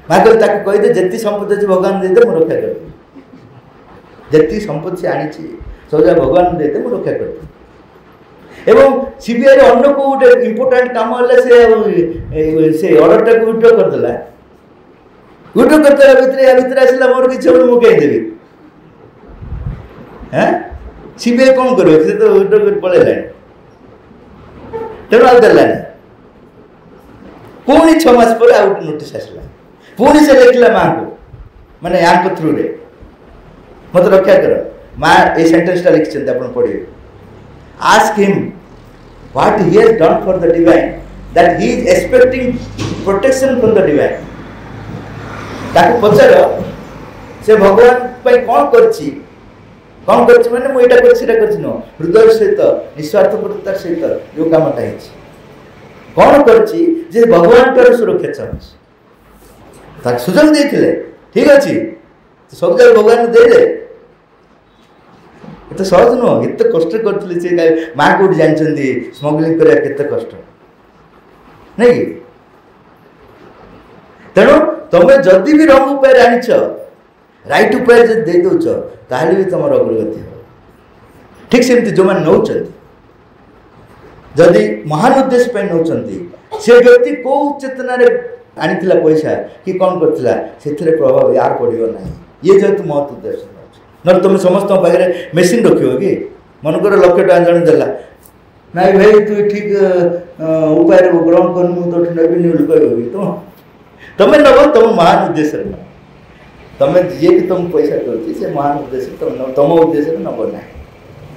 माँ कहते कहीदे जी संपत्ति अच्छी भगवान देदे मुझे रक्षा कर जी संपत्ति से आनी सब भगवान देदे मुझे रक्षा कर एवं सीबीआई अन्न को गोटे इंपोर्टाट कम से ऑर्डर टाक विड्रॉ करदेला विड्रॉ करदेला भितर आसला मोर किसी मुझे देवी हाँ सीबीआई कौन कर तो विड्रॉ कर पलैला तेणु आदेलानी पुणी 6 मास पर आउ नोटिस आसला पुणी से लिखला माँ को माने या थ्रू रे मत रक्षा कर माँ ये सेंटेंसटा लिखिं आप पढ़े ask him what he has done for the divine that he is expecting protection from the divine ताको पचार से भगवान पे कौन करछि कौन करछि माने मु एटा करछि सेटा करछि न हृदय सहित निस्वार्थपरता सहित जो कामटा है कौन करछि जे भगवान पर सुरक्षा चाहछि ताक सुजन देथिले ठीक अछि सब जगह भगवान दे दे तो सहज नुह एत कष्ट करथिले से माँ को जानछन्ती स्मगलिंग करिया केते कष्ट नहीं कि तेणु तुम जदि भी रंग उपाय आनीच राइट उपाय जब दे दौच ताहले भी तुम अग्रगति हो ठीक सेमती जो मैंने नौ जदि महान उद्देश्य नौकरी से व्यक्ति कौ चेतना आनी पैसा कि कौन करथिला से प्रभाव यार पड़ो ना ये जेहेतु महत् उद्देश्य ना तुम समस्त पाखे मेसीन रख कि मनकर 1,00,000 टका जन देला ना भाई तू ठीक उपाय ग्रहण कर मुझे नबी कह तुम तुम्हें नब तुम महान उद्देश्य न तुम जी भी तुम पैसा कर महान उद्देश्य तुम उद्देश्य नब ना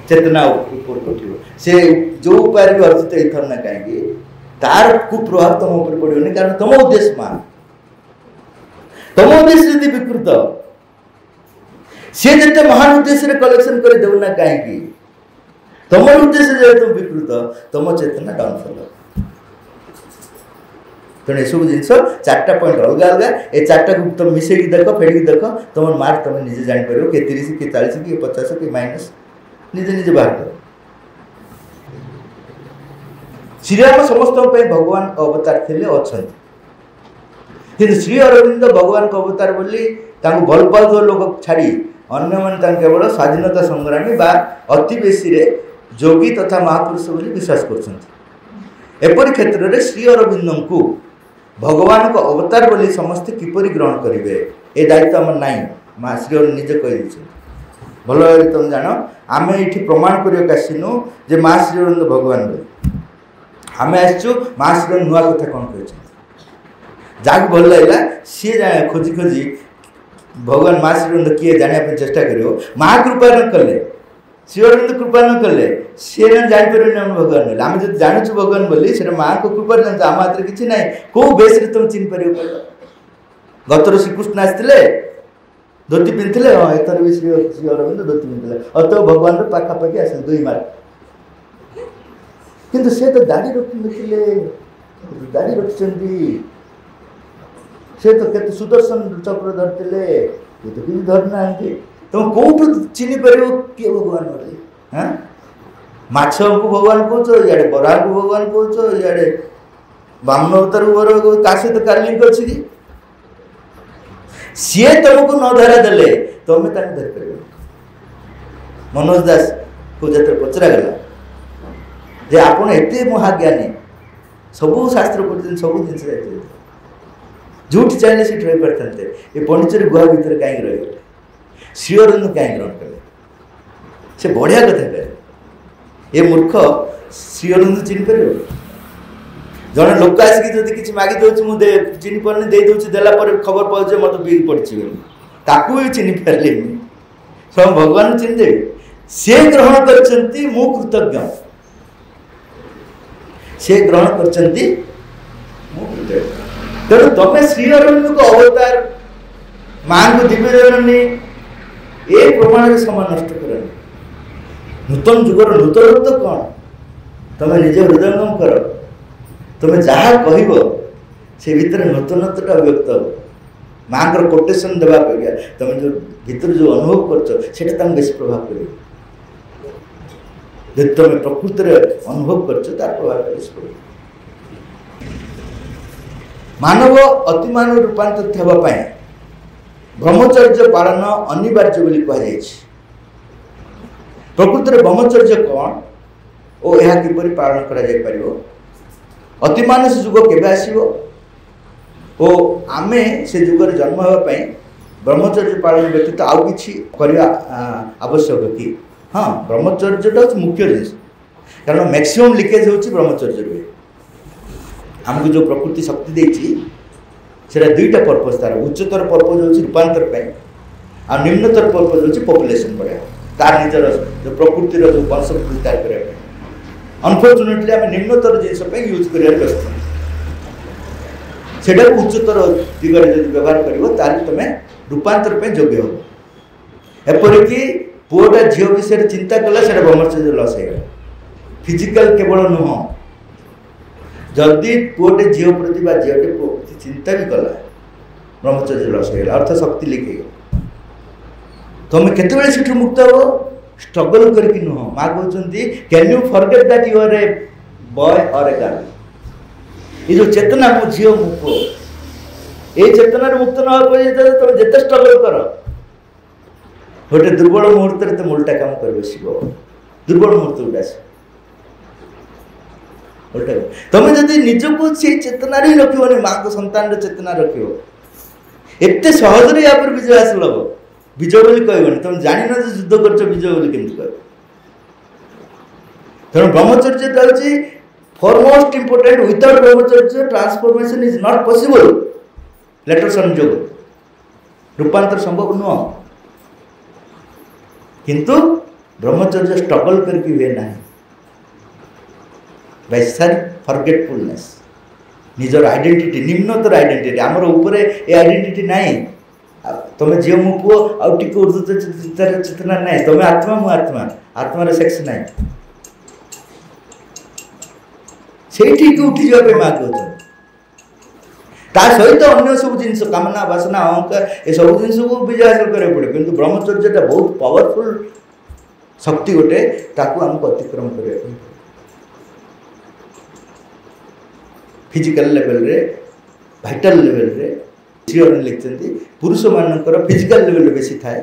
चेतना ऊपर उठो से जो उपाय भी अर्जित होना ना कहीं तार कुप्रभाव तुम ऊपर पड़ोनी कारण तुम उद्देश्य मान तुम उद्देश्य यदि विकृत सी जिते महान उद्देश्य कलेक्शन कर देना कहीं तुम उद्देश्य जेहेतु विकृत तुम चेतना डाउनफल तेणु ये सब जिन 4टा पॉइंट अलग अलग ये 4टा को तुम मिसेक देख फेड़िक देख तुम मार्क तुम निजे जापर किए 30 किए 40 किए 50 कि माइनस निजे निजे बाहर कर श्रीराम समस्त भगवान अवतार थे अच्छा कि श्री अरविंद भगवान को अवतार बोली भल पाउଥିବା लोक छाड़ी अन्य मन केवल स्वाधीनता संग्रामी बा अति बेसी रे जोगी तथा महापुरुष बोली विश्वास कर क्षेत्र में श्री अरविंद को भगवान को अवतार बोली समस्ते किपरि ग्रहण करेंगे ये दायित्व आम नाई माँ श्री अरविंद निजे कही भल भाव तुम जान आम ये प्रमाण करने आसनु जे माँ श्री अरविंद भगवान बोली आम आसचु माँ श्री अरविंद नुआ कथा कौन कह जहाँ भल लगे सी खोजी खोजी भगवान माँ श्री अरविंद किए जानापी चेष्टा कर माँ कृपा न कले श्री अरविंद कृपा न कले सी जापर भगवान बोले आम जो जानूँ भगवान बोली से माँ को कृपा जानते आम हाथ में किसी ना कौ बेस तुम चिन्ह पार गतर श्रीकृष्ण आसते धोती पिंधे हाँ एथर भी श्री अरविंद धोती पिंधे अत भगवान पाखापाखि आस 2 मार्क किंतु से तो दाढ़ी रखी दाढ़ी रखी से तो केते सुदर्शन चक्र धरते ये तो किसी धरना तो तुम कौटू चिन्ह पार किए भगवान बोले? हाँ माछ को भगवान कौच, इे बरा को भगवान कौच, इे बामन अवतार वर का सहित का लिंक अच्छी कि सी तुमको न धरा देले तुम्हें धर पार। मनोज दास को जो पचरा गला जे आपण एत महाज्ञानी सबू शास्त्र पढ़ते सब जिन जोटी चाहिए से रही पारते ये पंडिचेरी गुहा भितर कहीं रही श्री अरविंद कहीं ग्रहण कले से बढ़िया कथा कहे ये मूर्ख श्री अरविंद चिन्ह पार जड़े लोक आसिक जब किसी मागी दूसरी मुझे चिन्ह पारे दे दूसरी देला खबर पाऊँ मत बी पड़ी ताकू भी चिन्ह पारे सब भगवान चिन्ह देवी से ग्रहण कर कृतज्ञ से ग्रहण कर तेणु तुम श्री अरविंद को अवतार माँ को दिव्य जननी ए प्रमाण समय नष्ट कर नूतन जुगर नूतनत्व कौन तुम निज हृदयंगम कर तुम जहाँ कह से भितर नूतनत्वटा अभिव्यक्त हो माँ को कोटेशन देवा अपेक्षा तुम जो भीतर जो अनुभव कर बेस प्रभाव कर तुम प्रकृति अनुभव कर प्रभाव कर मानव अतिमान रूपांतरित होगापाई ब्रह्मचर्य पालन अनिवार्य बोली कहुई प्रकृति ब्रह्मचर्य कौन और यह किपरि पालन करा अतिमान से जुग केबे आसीबो ओ आमे से जुगर जन्म होगापाई ब्रह्मचर्य पालन व्यतीत आउ किछि करबा आवश्यक कि हाँ ब्रह्मचर्यटा मुख्य जिनिस कारण मैक्सिमम लिकेज होछि ब्रह्मचर्य आमको जो प्रकृति शक्ति देछि सेटा दुईटा पर्पज तार उच्चतर पर्पज होछि रूपांतर आ निम्नतर पर्पज होछि पॉपुलेशन बढ़ाया तार निजर जो प्रकृति जो वंश विस्तार करने अनफॉर्चुनेटली आम निम्नतर जिनस यूज कर व्यस्त सेटा उच्चतर दिगरे जब व्यवहार कर तुम रूपांतर योग्य हो एपरिकी पुओटा झील विषय चिंता कला से ब्रह्मचर्य लस हो फिजिकल केवल नुह जदि पुओटे झील प्रति झीलटे पुओ प्रति चिंता भी कला ब्रह्मचर्य लस हो अर्थ शक्ति लिखे तुम केतबेले से मुक्त हो स्ट्रगल करके नुह माँ कहते can you forget that you are a boy और ए गर्ल ये जो चेतना मो झील मो पुओ ये चेतन मुक्त न तुम जिते स्ट्रगल कर गोटे दुर्बल मुहूर्त तुम उल्टा काम कर बसब दुर्बल मुहूर्त उल्टा उल्टा तुम जब निजको से चेतना ही रखनी माँ को संतान चेतना रख एत सहज या विजय हासिल हम विजय बोली कहबनी तुम जान युद्ध कर विजय बोली केमती कह तेणु ब्रह्मचर्य हूँ फॉरमोस्ट इंपोर्टेंट विदाउट ब्रह्मचर्य transformation is not possible later संयोग रूपांतर संभव नुह किंतु ब्रह्मचर्य स्ट्रगल करके हुए ना बाय फॉरगेटफुलनेस निजर आइडेंटिटी निम्नतर आइडेंटिटी आमर ऊपर ये आइडेंटिटी नाई तुम झील मो पुओ आउ टिके ऊर्ध्व चेतना ना तुम आत्मा मु आत्मा आत्मार सेक्स ना से उठी जावाई माँ कहते सहित अन्य सब जिन कामना वासना अहंकार ये सब जिन को विजय हासिल करा पड़े कि ब्रह्मचर्यटा बहुत पावरफुल शक्ति गोटे ताकू आमको अतिक्रम करने फिजिकल लेवल रे भाइटल लेवल रे श्री लिखते पुरुष मानकर फिजिकल लेवल बेसी थाए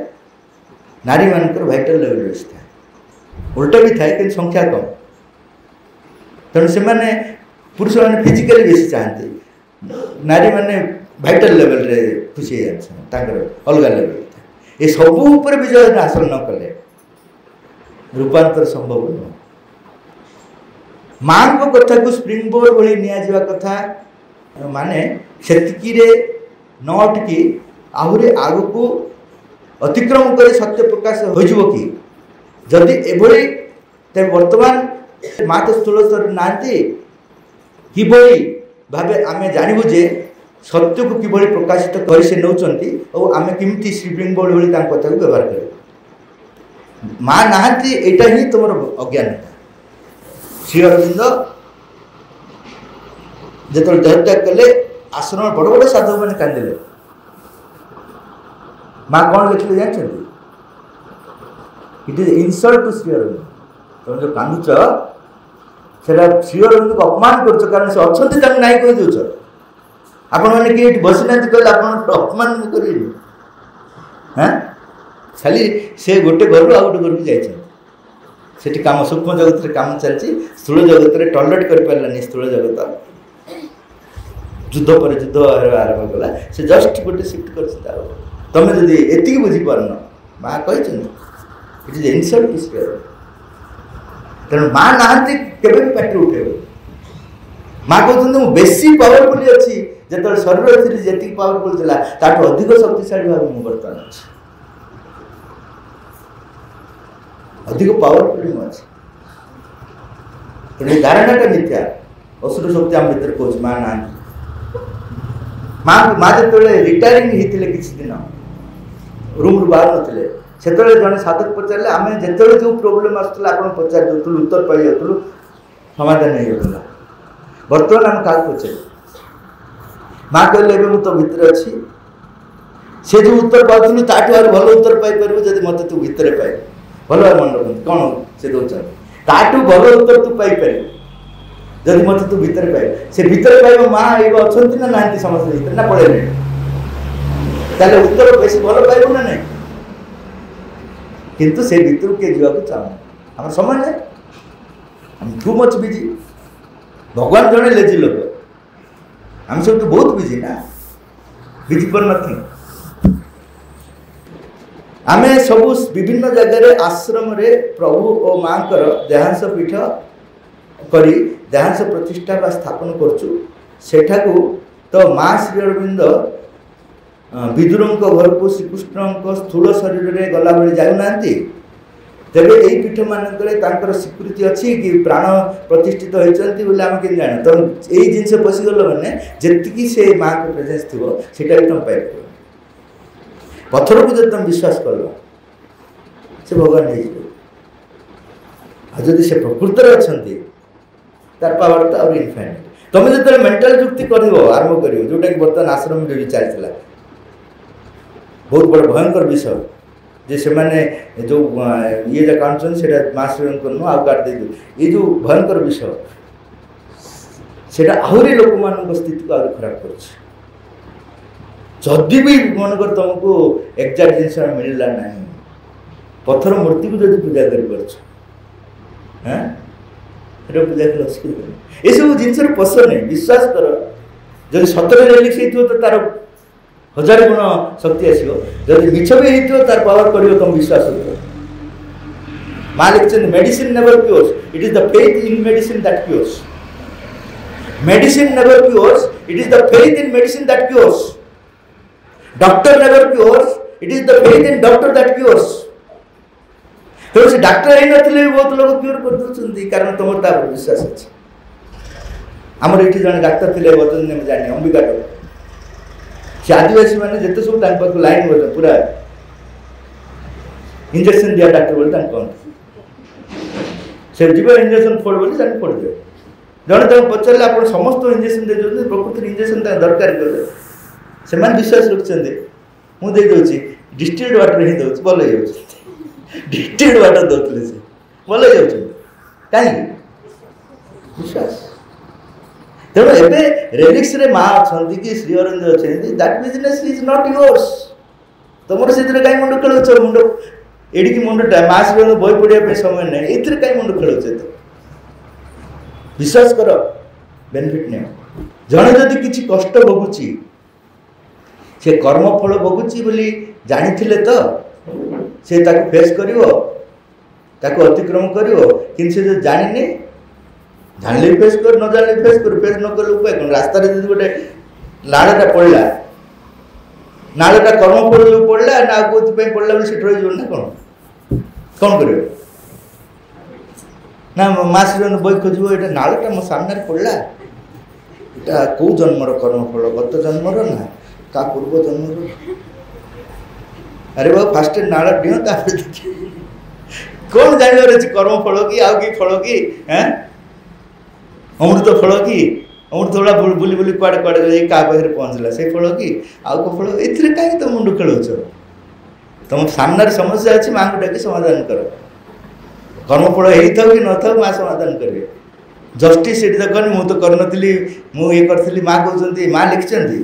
नारी मानकर भाइटल लेवल बेसी थाए उल्टा भी थाए कि संख्या कम तेणु से पुरुष मैंने फिजिकली बेसी चाहती नारी मैंने भाइटल लेवल रे खुशी अलग लेवल ये सब ऊपर विजय हासिल न कले रूपांतर संभव नुह माँ को कथा को स्प्रिंग बोर्ड भली निया कथा माने सेतिकी न अटकी आहरी आग को अतिक्रम कर सत्य प्रकाश हो कि जदि एभली तेज वर्तमान माँ तो स्थूल स्तर ना कि भावे आमे जानबू जे सत्य को किभली प्रकाशित कर से नौचंती और आमे किमती स्प्रिंग बोर्ड भली कथा को व्यवहार कर माँ नहांती एटा ही तुम अज्ञानता श्री अरविंद जो देहत्याग कले आश्रम बड़ बड़ साधु मैंने कांदिले माँ कौन लिखले जानते it is insult to Shri Aurobindo तुम जो कांदुच से श्री अरविंद को अपमान कर कारण से अच्छा नाई कही दौच आपण मैंने किए बसी ना कहले आप अपमान कर हाँ खाली से गोटे घर आउ गोटे घर को जाइए काम सूक्ष्म जगत में काम चलती स्थूल जगत में टलरेट कर पारानी स्थूल जगत युद्ध पर युद्ध आरंभ कला से जस्ट गोटे सिफ्ट कर तुम जदि एति बुझीपार माँ कही it is insult to Shri Aurobindo तेणु माँ नहांती केबे भी पार्टी उठेब माँ कहते बेसी पावरफुल अच्छी जो शरीर थी जी पावरफुल था ताठू अधिक शक्तिशाली भाव मुझे बर्तमान अच्छी अधिक पावरफुल मुझे तेणु धारणाटा मिथ्या असुर शक्ति आम भर कह माँ ना माँ जो रिटायरिंग होते किसी दिन रूम रू बाहर नथिले से जड़े साधक पचारे आम जो जो प्रोब्लेम आसूला आप पचार दूँ उत्तर पाई जाऊँ समाधान हो बर्तमान आम क्या पचार माँ कहले मुझे तो भितर अच्छी से जो उत्तर पाऊँ ताठू आर भल उत्तर पाइपर जब मत तू भितर पाइब भल मन रखते कौन से दौरान ताठू भल उत्तर तू पाइपर जब मत तू भितर पाइब से भितर पाइब माँ ये अच्छा ना ना समस्त भितर ना पड़े ताले उत्तर बेस भल पाइब ना नहीं किंतु से भितर किए जावाक चाहूँ आम समय ना आम टू मच बिजी भगवान जड़े लेजी लोक आम सब तो बहुत बिजी ना बिजी पर नथिंग आम सब विभिन्न जगह आश्रम रे प्रभु और माँ कर देहांश पीठ करी देहांश प्रतिष्ठा बा स्थापन करचु सेठाकू तो माँ श्री अरविंद विदुर घर को श्रीकृष्ण स्थूल शरीर में गला बेले जाऊना तेरे यही पीठ मानक स्वीकृति अच्छी कि प्राण प्रतिष्ठित होती बोले आम कि जान तो यही जिनस पशिगल मैंने जी से माँ को प्रेजेन्स थी सीटा भी तुम पाइप पत्थर को जब तुम विश्वास कल से भगवान हो जदि से प्रकृत अच्छा तार पावर तो आउट इनफाइनाइट तुम जो मेंटल युक्ति कर आरंभ कर जोटा कि बर्तमान आश्रम में भी चलता बहुत बड़ भयंकर विषय जे से माने जो ये जो काउंसन से मास्टर नुह आउ काट दे ये जो भयंकर विषय से आहरी लोक मान स्थिति को आहरी खराब कर जदि भी मनकर तुमको एक्जाक्ट जिनस मिलला ना पत्थर मूर्ति को जब पूजा कर पूजा कर असुविधा ये सब जिनस पसंद नहीं विश्वास कर जब सतरे रिलीज हो तो तार 1000 गुण शक्ति आसो जब मिछ भी हो तार पावर कर तुम विश्वास कर माँ लिखते medicine never cures it is the faith in medicine that cures medicine never cures it is the faith in medicine that cures doctor never cures it is the faith in doctor that cures तो से doctor ही नथिले बहुत लोग cure कर दउछंती कारण तुम तार विश्वास अछि हमर एठी जने डॉक्टर थिले बतन ने जानि अंबिका से आदिवासी मैंने जिते सब लाइन बोलते पूरा इंजेक्शन दिया डॉक्टर बोलते कहते से जीव इंजेक्शन फोड़ बोली जान फोड़ दे जड़े तुम पचारे आप समस्त इंजेक्शन दे दे प्रकृति इंजेक्शन दरकार कले से विश्वास रखते मुझे दूसरी डिस्टिल्ड वाटर ही दूसरी भल हो डिस्टिल्ड वाटर दौले से भल हो कहीं विश्वास तेणु एवं रेलिक्स रे माँ अच्छा कि श्री अरविंद अच्छे that business is not yours तुम से कहीं मुंड खेल मुंड एडिकी मुंडा माँ श्री अरविंद बही पढ़ाई समय ना ये कहीं मुंड खेल तो विश्वास कर बेनिफिट नहीं जड़े जदि किसी कष्ट भोगुची से कर्मफल भोगुची बोली जानी तो से फेस कर अतिक्रम कर कि जानी जानले फेस कर न जानले फेस न कर उपाय कौन रास्ता गोटे नाड़टा पड़ा नाड़टा कर्मफल जो पड़ा ना कौन पड़ा बोले सीट रही ना कौन कौन कर ना माँ श्री बही खोज ये नाड़टा मो सामने पड़ा यहाँ कौ जन्मर कर्मफल गत जन्मर ना का पूर्व जन्मर अरे बाबू फास्ट नाड़ डिह कौन जानवर अच्छे कर्मफल कि आउ कि फल कि अमृत फल कि अमृत फल बुली बुली कुआड़े कुआड़े क्या पाखे पहुँचला से फल कि आउ को फल ए कहीं तो मुंड खेल तुम सामने समस्या अच्छी माँ को डाक समाधान कर कर्मफल हो कि न था माँ समाधान करेंगे जस्टिस ये देखनी मुझे करनी मुझे करी माँ कहते माँ लिखिं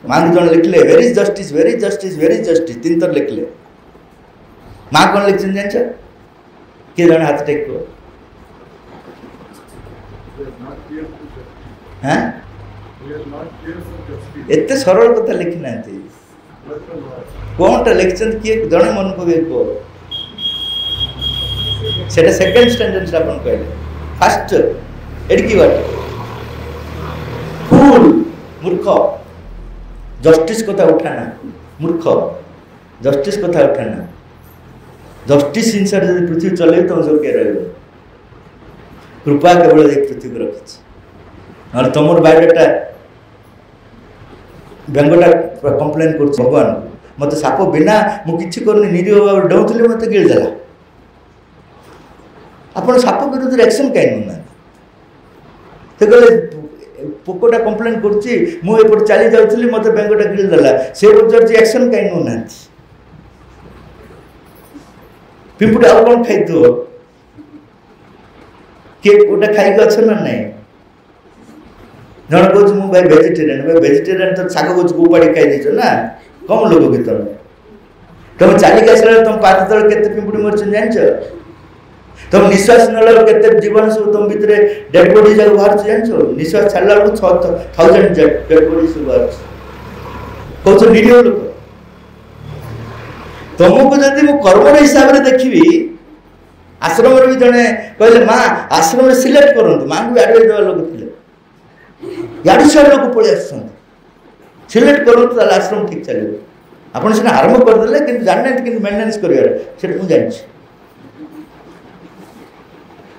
माँ को जन लिखले very justice very justice very justice 3 थर लिखले माँ कौन लिखिं जान किए जन हाथ टेक हाँ एत सरल कथा लिखि ना कौनटा लिखिं किए जड़े मन को से सेकेंड स्टैंडर्ड आप कहले फास्ट एडकी बात फूल मूर्ख जस्टिस कथा उठाना मूर्ख जस्टिस कथा उठाना जस्टिस हिंसा जब पृथ्वी चले तुम सब किए रह कृपा केवल एक पृथ्वी को रखी ना तुम बायोडाटा व्यंगटा कंप्लेन कर भगवान मत साप बिना मुझे करनी निरीह भाव डौली मत गिलदेला आप साप विरुद्ध एक्शन कहीं ना से कहले पोकटा कंप्लेन कर चली जाऊँगी मत बेंगटा गिलदेला से पचार एक्शन कहीं नौना पिंपुड़ी आउ कौन खाई किए गोटे खाई अच्छे ना ना जन कह भाई वेजिटेरियन तो शाग कौच उपाड़ी खाई ना कम लोग कि तुम चलिक आसला तुम पाद तले के पिंपुड़ी मरछ जान तुम निश्वास ना के जीवन सब तुम भितर डेड बॉडी जाक बाहर जान निश्वास छाड़ा बेलू 6000 डेड बॉडी सब बाहर कौच निरीह लोक तुमको जदि मु कर्म हिसाब से देखी आश्रम भी जड़े कहले माँ आश्रम सिलेक्ट करूँ माँ को एडवाइस देवा लोग थे याडू सियाड़ लोग पलि आस सिलेक्ट करूँ आश्रम ठीक चलो आपड़ सीना आरंभ करदे कि जाना कि मेन्टेनेंस कर मुझे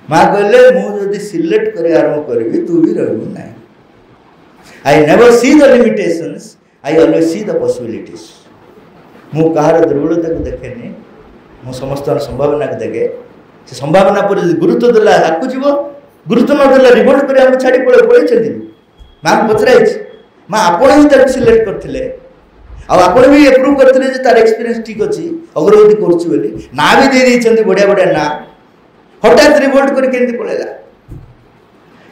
माँ कहले मुझे सिलेक्ट कर आरंभ करी तू भी रहू ना I never see the limitations I always see the possibilities मु कहार दुर्बलता को देखेनि मु समस्त संभावना को देखे से संभावना पर गुरुत्व देला आगू जीव गुरुत्व न देला रिवोल्ट कर हम छाड़ी पड़े माँ को पचराई माँ आपण ही सिलेक्ट करते आपण भी एप्रुव करते तार एक्सपीरियंस ठीक अच्छी अग्रगति करुँची ना भी दे बढ़िया बढ़िया ना हठात रिवोल्ट कर पलैला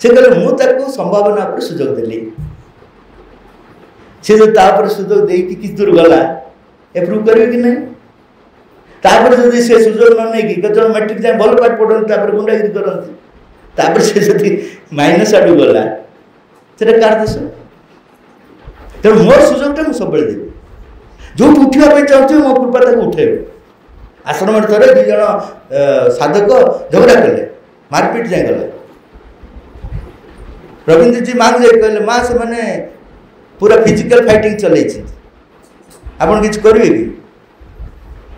से कहले मुझे संभावना पर सुजोग देली से जो तापर सुजोग दे कि दूर गला एप्रुव करेंगे कि नहीं तापर जब से सुजोग न नहीं कि जो मैट्रिक जाए भल पाठ पढ़ते गुंडागिरी करते से जब माइनस आड़ू गला से कार दोष तेणु मोर सुजोगटा मुझे सब देवी जो उठापी चाहूँ मो कृपा तक उठेबे आश्रम थे 2 जन साधक झगड़ा कले मारपीट जाए गला रविंद्र जी माँ जाए कहले माँ से मैंने पूरा फिजिकल फाइटिंग चलई आपड़ कि करेंगे कि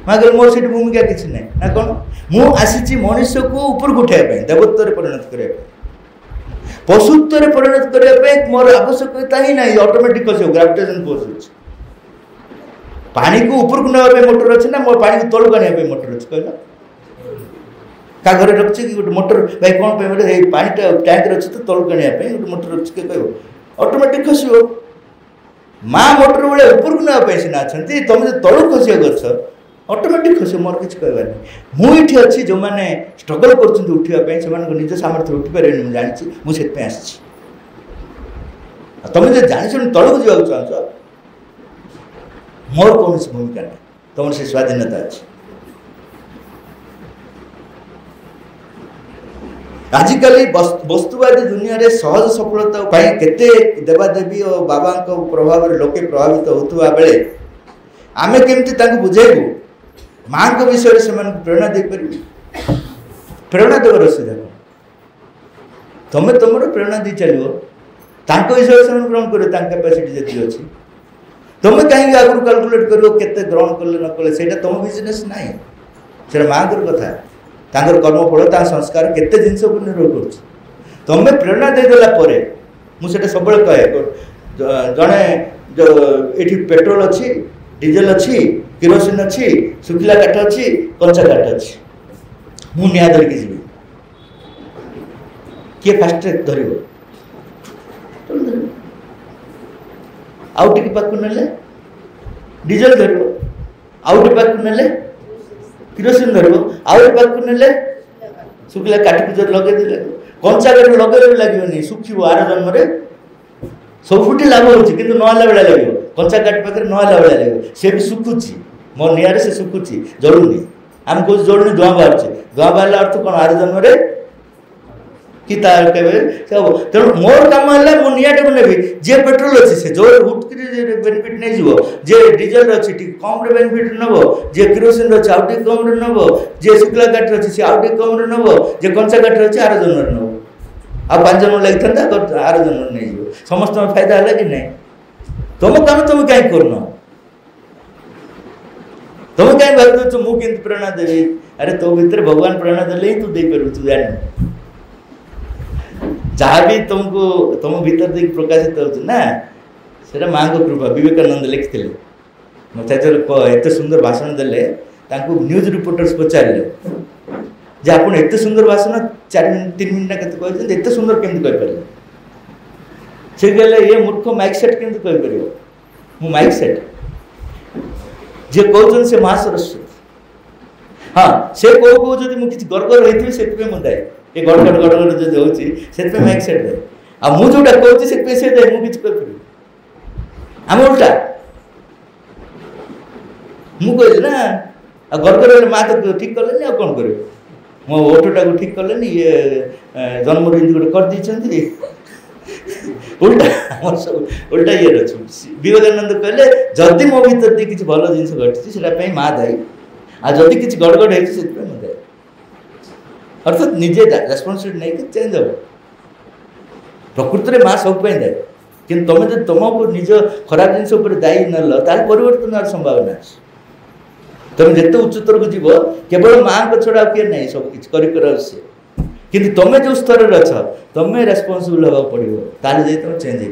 माँ कहले मोर से भूमिका किसी ना ना कौन मु आसी मनुष्य को ऊपर उठाइबे देवत्व परिणत करने पशुत्व परिणत करने मोर आवश्यकता ही ना ऑटोमेटिक खस ग्रेविटेशन फोर्स अच्छे पानी को ऊपर को नापे मोटर अच्छे ना मोर पानी को तलू आने मोटर अच्छे कहला क्या घर रखी कि गोटे मोटर भाई कौन पे पानीटा टैंक अच्छे तो तलू आने गोटे मोटर अच्छे किए कह ऑटोमेटिक खस माँ मोटर भाई ऊपर को नापे सीना अच्छा तुम जो तलू खसिया गच ऑटोमेटिक खस मोर किसी कहबार मुझे अच्छी जो मैंने स्ट्रगल करवाई से निज सामर्थ्य उठी पारे जानी मुझे आसी तुम जो जानी शुणी तलू जावाक चाहूँ मोर कौन भूमिका ना तुम से स्वाधीनता अच्छी आजिकल वस्तुवादी दुनिया रे सहज सफलता केते देवादेवी और बाबा प्रभाव लोके प्रभावित होता बेले आमे केमती बुझेबू माँ को विषय से प्रेरणा दे पार प्रेरणा देवर असुविधा कौन तुम तुम प्रेरणा दे चलो विषय से ग्रहण कर कैपेसिटी जी अच्छी तुम कहीं आगुरी कैलकुलेट कर ग्रहण कले न कले से तुम बिजनेस ना से माँ कथा कर्मफल संस्कार केते जिन निर्भर कर तुम प्रेरणा देदेला मुझे सब कहे जड़े जो ये पेट्रोल अच्छी डीजेल अच्छी किरोसिन अच्छी सुखिला काठ अच्छी कंचा काठ अच्छी मु निया धरिकी जी किए फास्ट धर आउ टे पाक ना डीजेल धर आउटे पाक नेले किरोसिन धरब आउटे पाक नेले शुखिला काटी जब लगे देले कंचा काठ लगे लगे शुखिब आर जन्म सब फुटी लाभ हो नहला बेला लगे कंचा काठ पाखे नहला बेला लगे सी भी शुखुची मो निआरे से शुखुची जलुनी आम कह जलुनी धुआ बाहर धुआ बाहर अर्थ कौन आर जन्म कि तेणु मोर कम है मो निआटे को नेबी जे पेट्रोल अच्छे से जोर हुटक बेनिफिट नहीं जीव जे डीजल अच्छी कम बेनिफिट नब जे किरोसिन अच्छे आउ कम नब जे शुक्ला काठ अच्छे सी आउ कम नब जे कंचा काठ अच्छे आर जन्म नब आ 5 जन्म लगी था आर जन्म नहीं जीव समस्त फायदा है कि नहीं तुम काम तुम कहीं करना तुम कहीं भाव मुझे प्रेरणा देवी अरे तो भीतर भगवान प्रेरणा देले ही तू दे पार तू जान जहाँ भी तुमको तुम भीतर देख प्रकाशित होना से माँ को कृपा विवेकानंद लिखते एत सुंदर भाषण देले न्यूज रिपोर्टर्स पचारे जे आप एत सुंदर भाषण 4-3 मिनट कहते एत सुंदर केमती कहीपर से कहले ये मूर्ख माइक सेट केमती कहीपर मु माइक सेट जे कहते से महासरस्वती हाँ से कौ कौ जो मुझे गड़गड़ होती से मुझे ये गड़गड़ गड़गड़ जो होती माइक सेट दे आ मु जोटा कहूँ से दे मुझे कहीपर आम उल्टा मुझे ना गड़गड़ माँ तो ठीक कले आ कौन कर मो ओटोटा को ठीक कले ये जन्म गोटे करदे उल्टा सब उल्टा ये अच्छे विवेकानंद कहले जदि मो भीतर किसी भल जिन घटी माँ दायी आ जदि किसी गड़गड़ होती दायी अर्थात निजे रेस्पॉन्सिबिलिटी नहीं चेंज हम प्रकृत में माँ सब दायी कि तुम जो तुमको निज खराब जिन दायी नल परिवर्तन संभावना तुम जिते उच्चतर को जीव केवल माँ को छड़ा किए नहीं सब किसी कर तुम जो स्तर अच्छ तुम रेस्पॉन्सिबल हाँ पड़ो तुम चेंज हो।